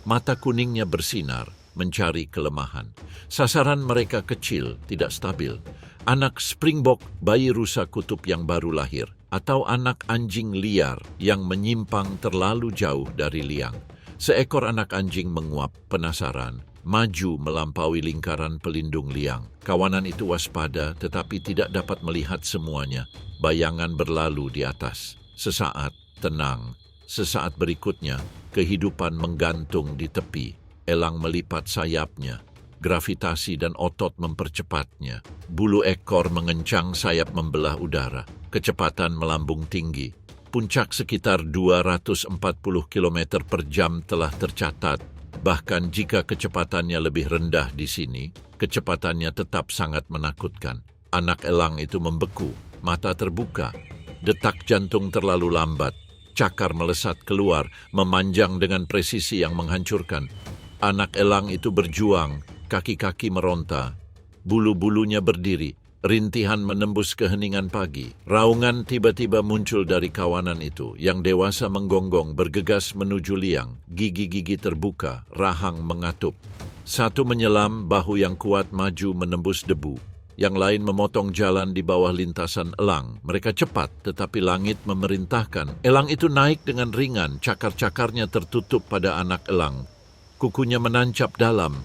Mata kuningnya bersinar, mencari kelemahan. Sasaran mereka kecil, tidak stabil. Anak springbok, bayi rusa kutub yang baru lahir, atau anak anjing liar yang menyimpang terlalu jauh dari liang. Seekor anak anjing menguap, penasaran, maju melampaui lingkaran pelindung liang. Kawanan itu waspada tetapi tidak dapat melihat semuanya. Bayangan berlalu di atas. Sesaat, tenang. Sesaat berikutnya, kehidupan menggantung di tepi. Elang melipat sayapnya. Gravitasi dan otot mempercepatnya. Bulu ekor mengencang, sayap membelah udara. Kecepatan melambung tinggi. Puncak sekitar 240 km per jam telah tercatat. Bahkan jika kecepatannya lebih rendah di sini, kecepatannya tetap sangat menakutkan. Anak elang itu membeku, mata terbuka. Detak jantung terlalu lambat. Cakar melesat keluar, memanjang dengan presisi yang menghancurkan. Anak elang itu berjuang, kaki-kaki meronta. Bulu-bulunya berdiri, rintihan menembus keheningan pagi. Raungan tiba-tiba muncul dari kawanan itu. Yang dewasa menggonggong, bergegas menuju liang. Gigi-gigi terbuka, rahang mengatup. Satu menyelam, bahu yang kuat maju menembus debu. Yang lain memotong jalan di bawah lintasan elang. Mereka cepat, tetapi langit memerintahkan. Elang itu naik dengan ringan, cakar-cakarnya tertutup pada anak elang. Kukunya menancap dalam.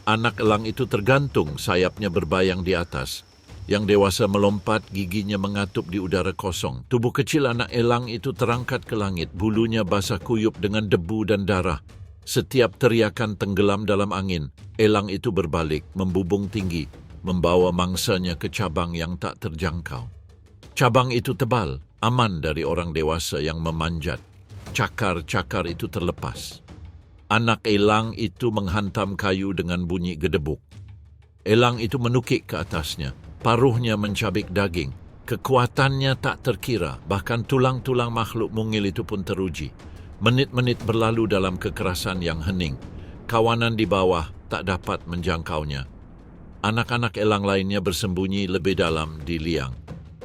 Anak elang itu tergantung, sayapnya berbayang di atas. Yang dewasa melompat, giginya mengatup di udara kosong. Tubuh kecil anak elang itu terangkat ke langit, bulunya basah kuyup dengan debu dan darah. Setiap teriakan tenggelam dalam angin. Elang itu berbalik, membubung tinggi, membawa mangsanya ke cabang yang tak terjangkau. Cabang itu tebal, aman dari orang dewasa yang memanjat. Cakar-cakar itu terlepas. Anak elang itu menghantam kayu dengan bunyi gedebuk. Elang itu menukik ke atasnya. Paruhnya mencabik daging. Kekuatannya tak terkira, bahkan tulang-tulang makhluk mungil itu pun teruji. Menit-menit berlalu dalam kekerasan yang hening. Kawanan di bawah tak dapat menjangkaunya. Anak-anak elang lainnya bersembunyi lebih dalam di liang.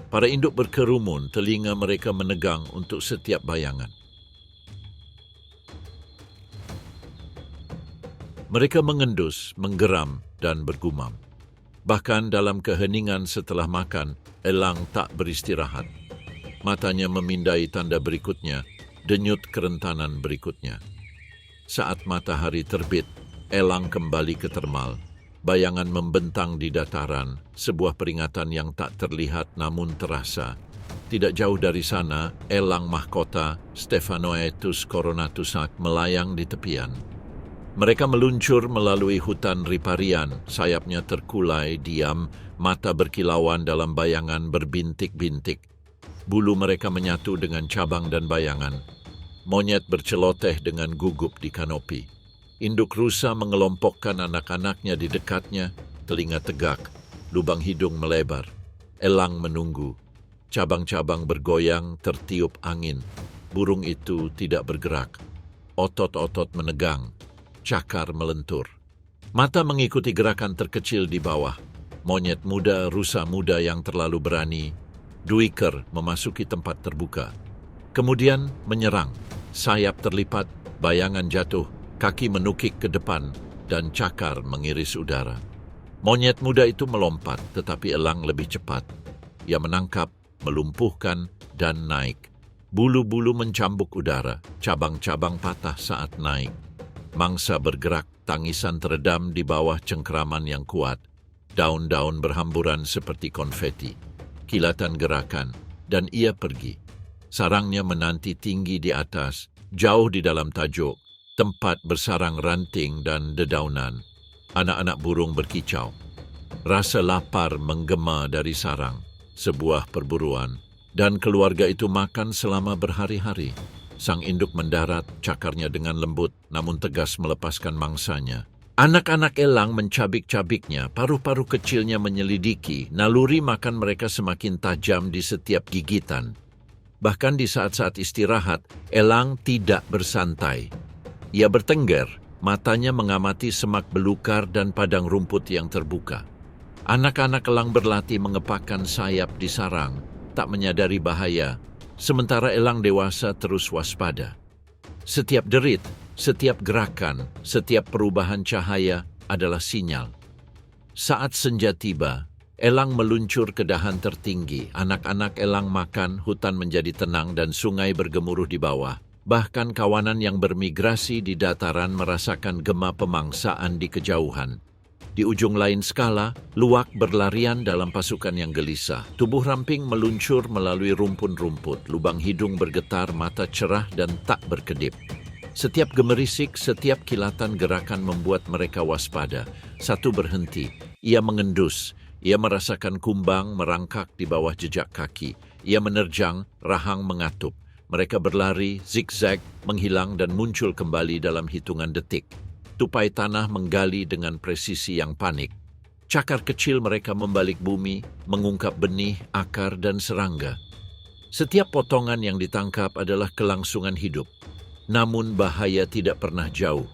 Para induk berkerumun, telinga mereka menegang untuk setiap bayangan. Mereka mengendus, menggeram, dan bergumam. Bahkan dalam keheningan setelah makan, elang tak beristirahat. Matanya memindai tanda berikutnya, denyut kerentanan berikutnya. Saat matahari terbit, elang kembali ke termal. Bayangan membentang di dataran, sebuah peringatan yang tak terlihat namun terasa. Tidak jauh dari sana, elang mahkota Stephanoetus coronatus melayang di tepian. Mereka meluncur melalui hutan riparian, sayapnya terkulai, diam, mata berkilauan dalam bayangan berbintik-bintik. Bulu mereka menyatu dengan cabang dan bayangan. Monyet berceloteh dengan gugup di kanopi. Induk rusa mengelompokkan anak-anaknya di dekatnya, telinga tegak, lubang hidung melebar. Elang menunggu. Cabang-cabang bergoyang, tertiup angin. Burung itu tidak bergerak. Otot-otot menegang. Cakar melentur. Mata mengikuti gerakan terkecil di bawah. Monyet muda, rusa muda yang terlalu berani. Duiker memasuki tempat terbuka. Kemudian menyerang. Sayap terlipat, bayangan jatuh, kaki menukik ke depan, dan cakar mengiris udara. Monyet muda itu melompat, tetapi elang lebih cepat. Ia menangkap, melumpuhkan, dan naik. Bulu-bulu mencambuk udara, cabang-cabang patah saat naik. Mangsa bergerak, tangisan teredam di bawah cengkeraman yang kuat. Daun-daun berhamburan seperti konfeti, kilatan gerakan, dan ia pergi. Sarangnya menanti tinggi di atas, jauh di dalam tajuk, tempat bersarang ranting dan dedaunan. Anak-anak burung berkicau. Rasa lapar menggema dari sarang, sebuah perburuan, dan keluarga itu makan selama berhari-hari. Sang induk mendarat, cakarnya dengan lembut, namun tegas melepaskan mangsanya. Anak-anak elang mencabik-cabiknya, paruh-paruh kecilnya menyelidiki, naluri makan mereka semakin tajam di setiap gigitan. Bahkan di saat-saat istirahat, elang tidak bersantai. Ia bertengger, matanya mengamati semak belukar dan padang rumput yang terbuka. Anak-anak elang berlatih mengepakkan sayap di sarang, tak menyadari bahaya, sementara elang dewasa terus waspada. Setiap derit, setiap gerakan, setiap perubahan cahaya adalah sinyal. Saat senja tiba, elang meluncur ke dahan tertinggi. Anak-anak elang makan, hutan menjadi tenang dan sungai bergemuruh di bawah. Bahkan kawanan yang bermigrasi di dataran merasakan gema pemangsaan di kejauhan. Di ujung lain skala, luwak berlarian dalam pasukan yang gelisah. Tubuh ramping meluncur melalui rumpun-rumput, lubang hidung bergetar, mata cerah dan tak berkedip. Setiap gemerisik, setiap kilatan gerakan membuat mereka waspada. Satu berhenti, ia mengendus. Ia merasakan kumbang merangkak di bawah jejak kaki. Ia menerjang, rahang mengatup. Mereka berlari, zigzag, menghilang dan muncul kembali dalam hitungan detik. Tupai tanah menggali dengan presisi yang panik. Cakar kecil mereka membalik bumi, mengungkap benih, akar, dan serangga. Setiap potongan yang ditangkap adalah kelangsungan hidup. Namun bahaya tidak pernah jauh.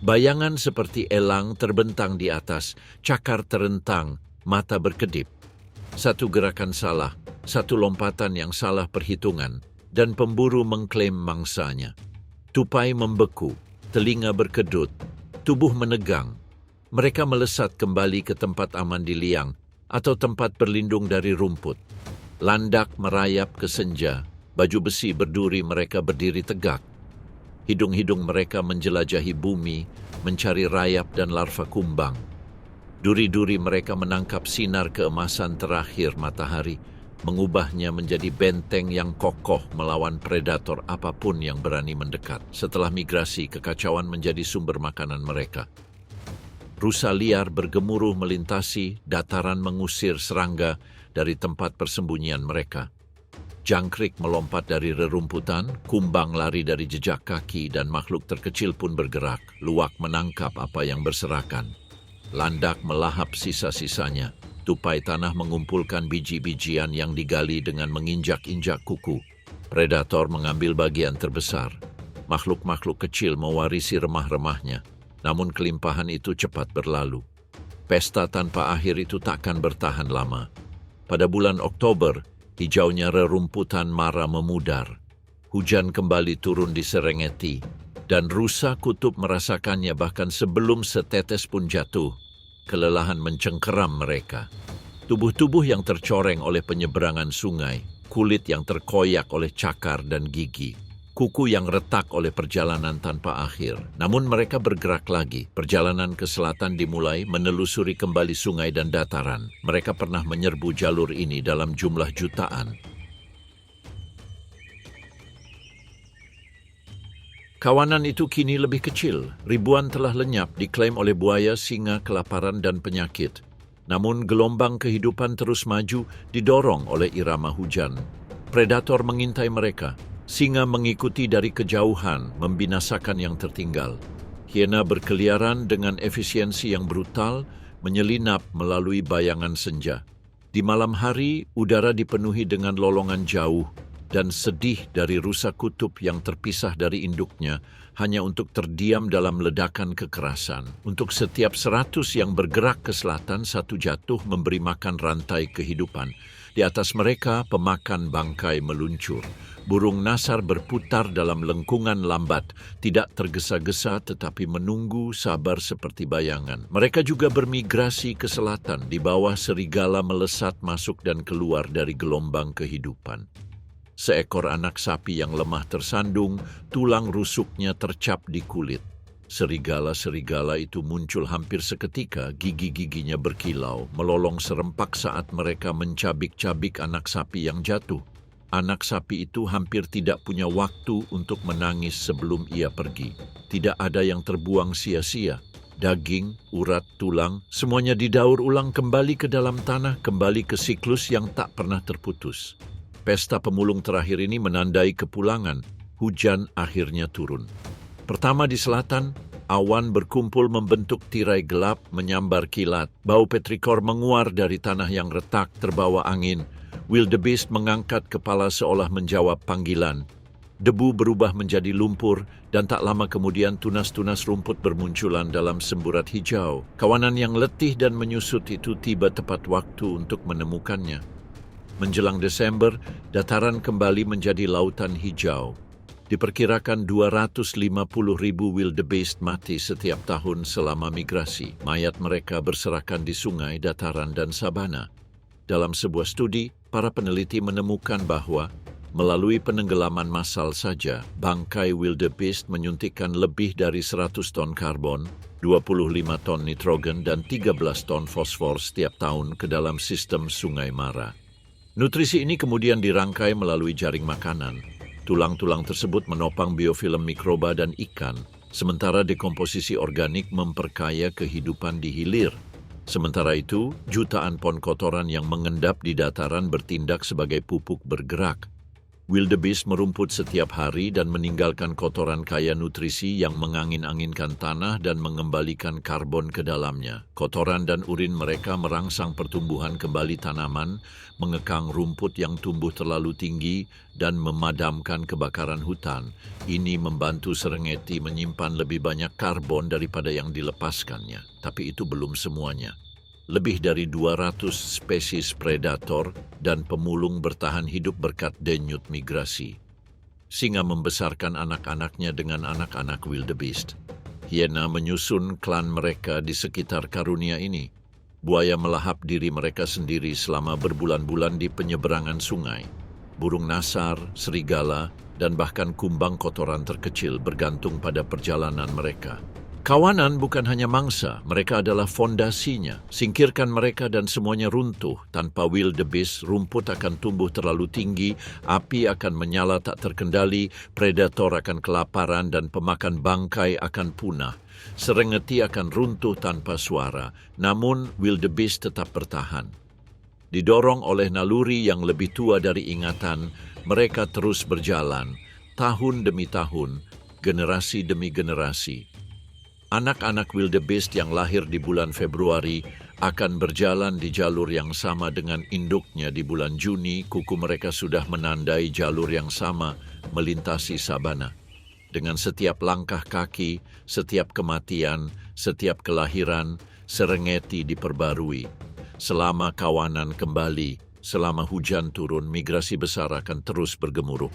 Bayangan seperti elang terbentang di atas, cakar terentang, mata berkedip. Satu gerakan salah, satu lompatan yang salah perhitungan, dan pemburu mengklaim mangsanya. Tupai membeku, telinga berkedut, tubuh menegang. Mereka melesat kembali ke tempat aman di liang atau tempat berlindung dari rumput. Landak merayap ke senja, baju besi berduri mereka berdiri tegak. Hidung-hidung mereka menjelajahi bumi, mencari rayap dan larva kumbang. Duri-duri mereka menangkap sinar keemasan terakhir matahari, mengubahnya menjadi benteng yang kokoh melawan predator apapun yang berani mendekat. Setelah migrasi, kekacauan menjadi sumber makanan mereka. Rusa liar bergemuruh melintasi dataran mengusir serangga dari tempat persembunyian mereka. Jangkrik melompat dari rerumputan, kumbang lari dari jejak kaki, dan makhluk terkecil pun bergerak. Luwak menangkap apa yang berserakan. Landak melahap sisa-sisanya. Tupai tanah mengumpulkan biji-bijian yang digali dengan menginjak-injak kuku. Predator mengambil bagian terbesar. Makhluk-makhluk kecil mewarisi remah-remahnya. Namun kelimpahan itu cepat berlalu. Pesta tanpa akhir itu takkan bertahan lama. Pada bulan Oktober, hijaunya rerumputan mara memudar. Hujan kembali turun di Serengeti, dan rusa kutub merasakannya bahkan sebelum setetes pun jatuh. Kelelahan mencengkeram mereka. Tubuh-tubuh yang tercoreng oleh penyeberangan sungai, kulit yang terkoyak oleh cakar dan gigi, kuku yang retak oleh perjalanan tanpa akhir. Namun mereka bergerak lagi. Perjalanan ke selatan dimulai, menelusuri kembali sungai dan dataran. Mereka pernah menyerbu jalur ini dalam jumlah jutaan. Kawanan itu kini lebih kecil. Ribuan telah lenyap, diklaim oleh buaya, singa, kelaparan, dan penyakit. Namun gelombang kehidupan terus maju, didorong oleh irama hujan. Predator mengintai mereka. Singa mengikuti dari kejauhan, membinasakan yang tertinggal. Hiena berkeliaran dengan efisiensi yang brutal, menyelinap melalui bayangan senja. Di malam hari, udara dipenuhi dengan lolongan jauh, dan sedih dari rusa kutub yang terpisah dari induknya hanya untuk terdiam dalam ledakan kekerasan. Untuk setiap 100 yang bergerak ke selatan, satu jatuh memberi makan rantai kehidupan. Di atas mereka, pemakan bangkai meluncur. Burung nasar berputar dalam lengkungan lambat, tidak tergesa-gesa tetapi menunggu sabar seperti bayangan. Mereka juga bermigrasi ke selatan, di bawah serigala melesat masuk dan keluar dari gelombang kehidupan. Seekor anak sapi yang lemah tersandung, tulang rusuknya tercap di kulit. Serigala-serigala itu muncul hampir seketika, gigi-giginya berkilau, melolong serempak saat mereka mencabik-cabik anak sapi yang jatuh. Anak sapi itu hampir tidak punya waktu untuk menangis sebelum ia pergi. Tidak ada yang terbuang sia-sia. Daging, urat, tulang, semuanya didaur ulang kembali ke dalam tanah, kembali ke siklus yang tak pernah terputus. Pesta pemulung terakhir ini menandai kepulangan. Hujan akhirnya turun. Pertama di selatan, awan berkumpul membentuk tirai gelap menyambar kilat. Bau petrikor menguar dari tanah yang retak terbawa angin. Wildebeest mengangkat kepala seolah menjawab panggilan. Debu berubah menjadi lumpur dan tak lama kemudian tunas-tunas rumput bermunculan dalam semburat hijau. Kawanan yang letih dan menyusut itu tiba tepat waktu untuk menemukannya. Menjelang Desember, dataran kembali menjadi lautan hijau. Diperkirakan 250.000 wildebeest mati setiap tahun selama migrasi. Mayat mereka berserakan di sungai, dataran, dan sabana. Dalam sebuah studi, para peneliti menemukan bahwa melalui penenggelaman massal saja, bangkai wildebeest menyuntikkan lebih dari 100 ton karbon, 25 ton nitrogen, dan 13 ton fosfor setiap tahun ke dalam sistem Sungai Mara. Nutrisi ini kemudian dirangkai melalui jaring makanan. Tulang-tulang tersebut menopang biofilm mikroba dan ikan, sementara dekomposisi organik memperkaya kehidupan di hilir. Sementara itu, jutaan pon kotoran yang mengendap di dataran bertindak sebagai pupuk bergerak. Wildebeest merumput setiap hari dan meninggalkan kotoran kaya nutrisi yang mengangin-anginkan tanah dan mengembalikan karbon ke dalamnya. Kotoran dan urin mereka merangsang pertumbuhan kembali tanaman, mengekang rumput yang tumbuh terlalu tinggi, dan memadamkan kebakaran hutan. Ini membantu Serengeti menyimpan lebih banyak karbon daripada yang dilepaskannya. Tapi itu belum semuanya. Lebih dari 200 spesies predator dan pemulung bertahan hidup berkat denyut migrasi. Singa membesarkan anak-anaknya dengan anak-anak wildebeest. Hiena menyusun klan mereka di sekitar karunia ini. Buaya melahap diri mereka sendiri selama berbulan-bulan di penyeberangan sungai. Burung nasar, serigala, dan bahkan kumbang kotoran terkecil bergantung pada perjalanan mereka. Kawanan bukan hanya mangsa, mereka adalah fondasinya. Singkirkan mereka dan semuanya runtuh. Tanpa wildebeest, rumput akan tumbuh terlalu tinggi, api akan menyala tak terkendali, predator akan kelaparan, dan pemakan bangkai akan punah. Serengeti akan runtuh tanpa suara, namun wildebeest tetap bertahan. Didorong oleh naluri yang lebih tua dari ingatan, mereka terus berjalan, tahun demi tahun, generasi demi generasi. Anak-anak wildebeest yang lahir di bulan Februari akan berjalan di jalur yang sama dengan induknya di bulan Juni. Kuku mereka sudah menandai jalur yang sama melintasi sabana. Dengan setiap langkah kaki, setiap kematian, setiap kelahiran, Serengeti diperbarui. Selama kawanan kembali, selama hujan turun, migrasi besar akan terus bergemuruh.